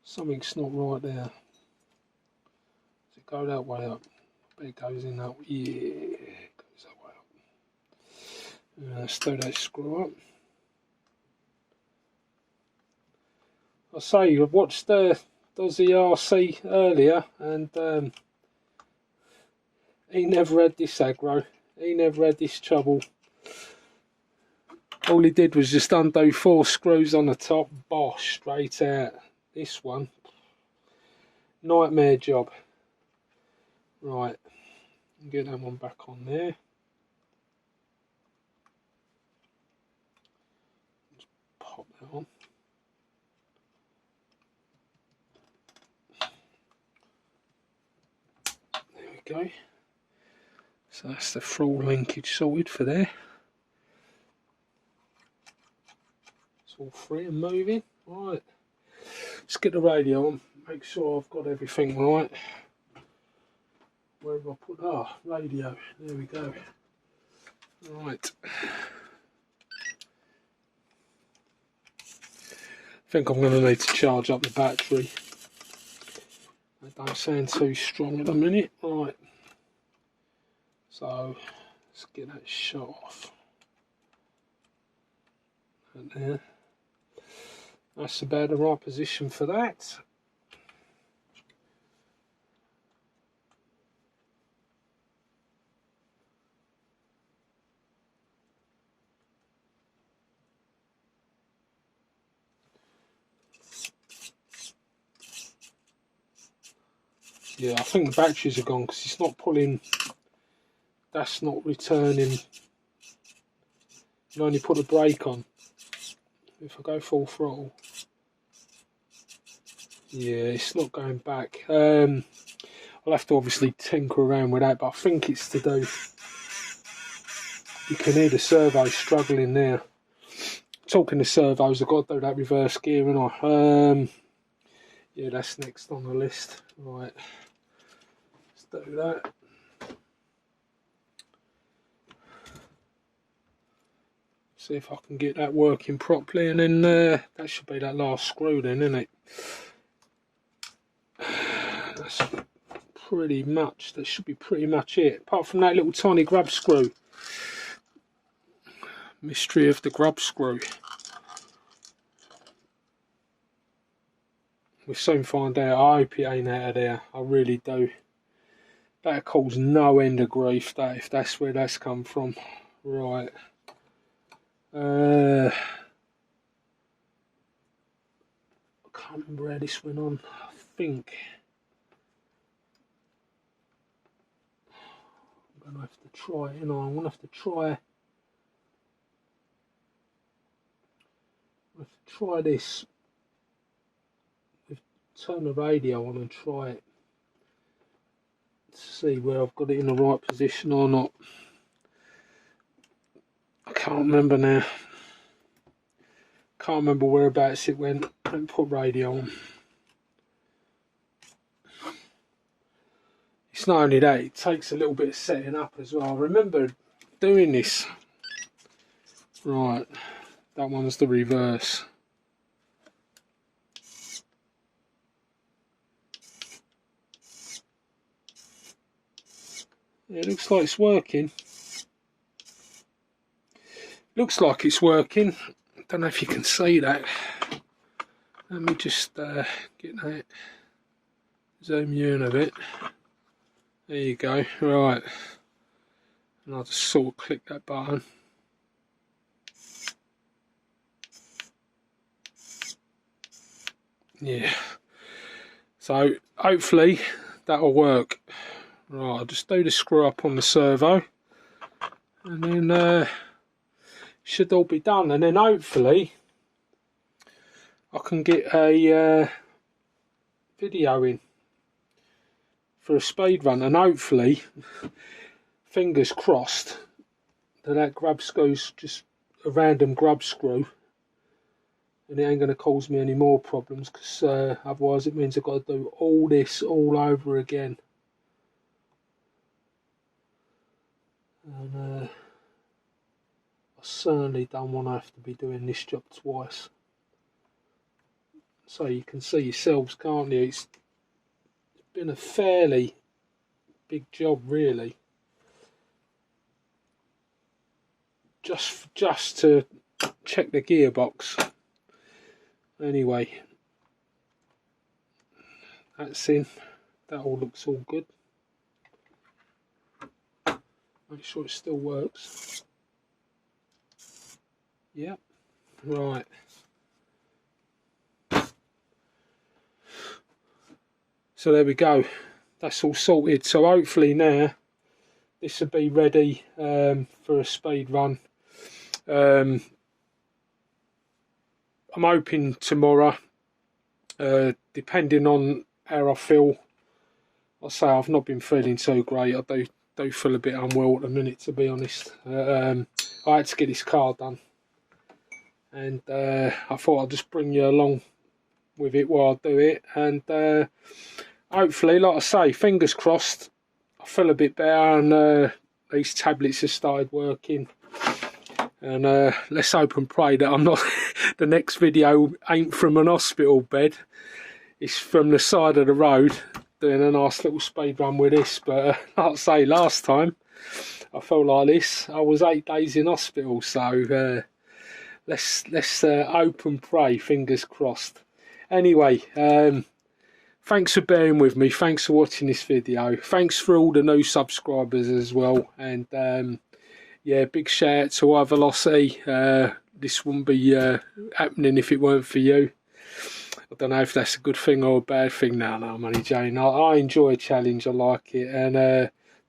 Something's not right there. Does it go that way up? I bet it goes in that way. Yeah, it goes that way up. Let's do that screw up. I say, I watched Dozzy RC earlier, and he never had this aggro. He never had this trouble. All he did was just undo 4 screws on the top, bosh, straight out. This one, nightmare job. Right, get that one back on there. Just pop that on. There we go. So that's the throttle linkage sorted for there. It's all free and moving. Right, let's get the radio on. Make sure I've got everything right. Where have I put? Radio. There we go. Right. I think I'm going to need to charge up the battery. They don't sound too strong at the minute. Right. So let's get that shut off. And there. That's about the right position for that. Yeah, I think the batteries are gone because it's not pulling. That's not returning. You only put the brake on. If I go full throttle, yeah, it's not going back. I'll have to obviously tinker around with that, but I think it's to do. You can hear the servo struggling there. Talking to servos, I've got to do that reverse gear, haven't I? Yeah, that's next on the list. Right, let's do that. See if I can get that working properly, and then that should be that last screw then, isn't it? That's pretty much, that should be pretty much it, apart from that little tiny grub screw. Mystery of the grub screw. We'll soon find out. I hope it ain't out of there, I really do. That'll cause no end of grief, that, if that's where that's come from. Right. I can't remember how this went on. I think I'm gonna have to try it, I'm gonna have to try this. Turn the radio on and try it to see where I've got it in the right position or not. I can't remember now. Can't remember whereabouts it went. Don't put radio on. It's not only that, it takes a little bit of setting up as well. I remember doing this. Right, that one's the reverse. It looks like it's working. Looks like it's working. Don't know if you can see that. Let me just get that. Zoom you in a bit. There you go. Right. And I'll just sort of click that button. Yeah. So hopefully that'll work. Right, I'll just do the screw up on the servo, and then should all be done, and then hopefully I can get a video in for a speed run, and hopefully, fingers crossed, that grub screw's just a random grub screw and it ain't going to cause me any more problems, because otherwise it means I've got to do all this all over again. And I certainly don't want to have to be doing this job twice. So you can see yourselves, can't you? It's been a fairly big job, really. Just to check the gearbox. Anyway, that's in. That all looks all good. Make sure it still works. Yep. Right. So there we go. That's all sorted. So hopefully now this will be ready for a speed run. I'm hoping tomorrow, depending on how I feel. I'll say I've not been feeling so great. I do feel a bit unwell at the minute, to be honest. I had to get this car done, and I thought I'd just bring you along with it while I do it, and hopefully, like I say, fingers crossed, I feel a bit better, and these tablets have started working. And let's hope and pray that I'm not the next video ain't from an hospital bed. It's from the side of the road, doing a nice little speed run with this. But like I say, last time I felt like this, I was 8 days in hospital. So let's hope and pray, fingers crossed. Anyway, thanks for bearing with me. Thanks for watching this video. Thanks for all the new subscribers as well. And yeah, big shout out to Velocity. This wouldn't be happening if it weren't for you. I don't know if that's a good thing or a bad thing. No, I'm only joking. I enjoy a challenge. I like it. And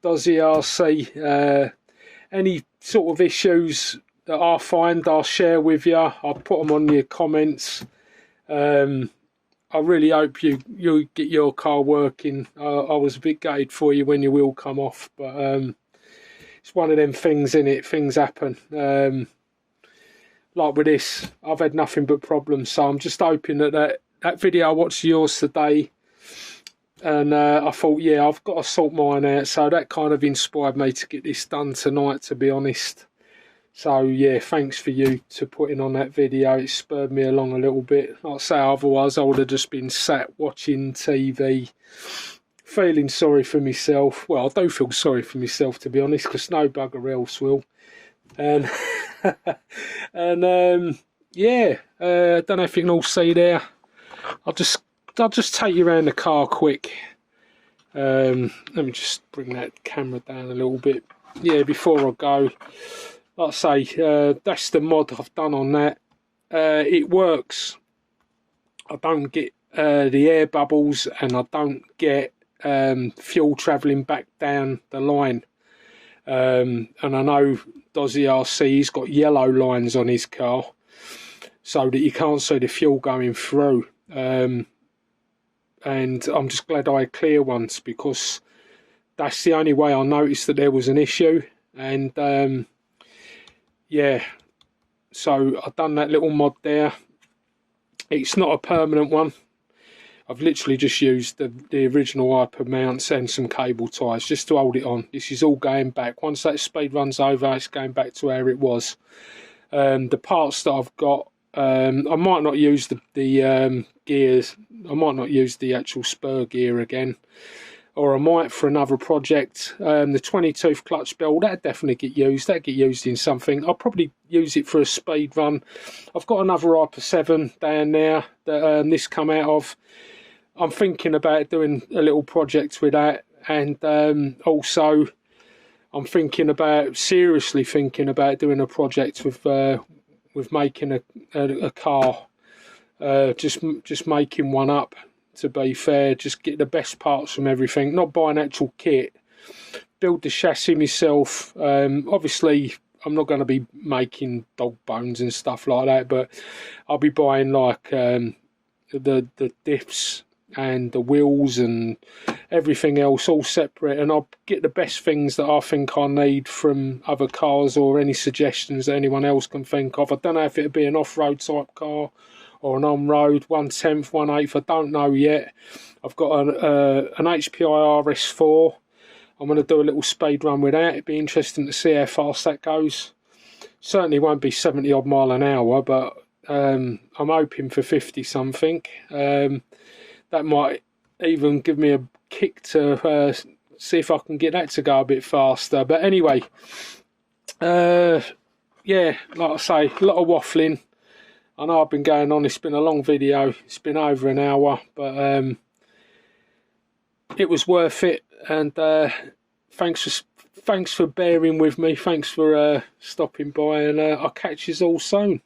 Dozzy RC, any sort of issues that I find, I'll share with you. I'll put them on your comments. I really hope you get your car working. I was a bit gutted for you when your wheel come off, but it's one of them things, innit? Things happen. Like with this, I've had nothing but problems, so I'm just hoping that video, I watched yours today, and I thought, yeah, I've got to sort mine out, so that kind of inspired me to get this done tonight, to be honest. So yeah, thanks for you to putting on that video. It spurred me along a little bit. Like I say, otherwise I would have just been sat watching TV, feeling sorry for myself. Well, I do feel sorry for myself, to be honest, because no bugger else will. And and yeah, I don't know if you can all see there. I'll just take you around the car quick. Let me just bring that camera down a little bit. Yeah, before I go, like I say, that's the mod I've done on that. It works. I don't get the air bubbles, and I don't get fuel travelling back down the line. And I know Dozzy RC, he's got yellow lines on his car, so that you can't see the fuel going through. And I'm just glad I had clear ones, because that's the only way I noticed that there was an issue. And yeah, so I've done that little mod there. It's not a permanent one. I've literally just used the original iPod mounts and some cable ties just to hold it on. This is all going back. Once that speed runs over, it's going back to where it was. The parts that I've got, I might not use the gears. I might not use the actual spur gear again, or I might for another project. The 20-tooth clutch bell, that'd definitely get used. That'd get used in something. I'll probably use it for a speed run. I've got another Hyper 7 down there that this come out of. I'm thinking about doing a little project with that, and also I'm seriously thinking about doing a project with making a car. Just making one up, to be fair. Just get the best parts from everything, not buy an actual kit. Build the chassis myself. Obviously I'm not going to be making dog bones and stuff like that, but I'll be buying like the diffs and the wheels and everything else all separate, and I'll get the best things that I think I need from other cars, or any suggestions that anyone else can think of. I don't know if it'd be an off-road type car or an on-road, 1/10, 1/8, I don't know yet. I've got an HPI RS4. I'm going to do a little speed run with that. It'd be interesting to see how fast that goes. Certainly won't be 70 odd mile an hour, but I'm hoping for 50 something. That might even give me a kick to see if I can get that to go a bit faster. But anyway, yeah, like I say, a lot of waffling. I know I've been going on, it's been a long video, it's been over an hour, but it was worth it. And thanks for bearing with me, thanks for stopping by, and I'll catch you all soon.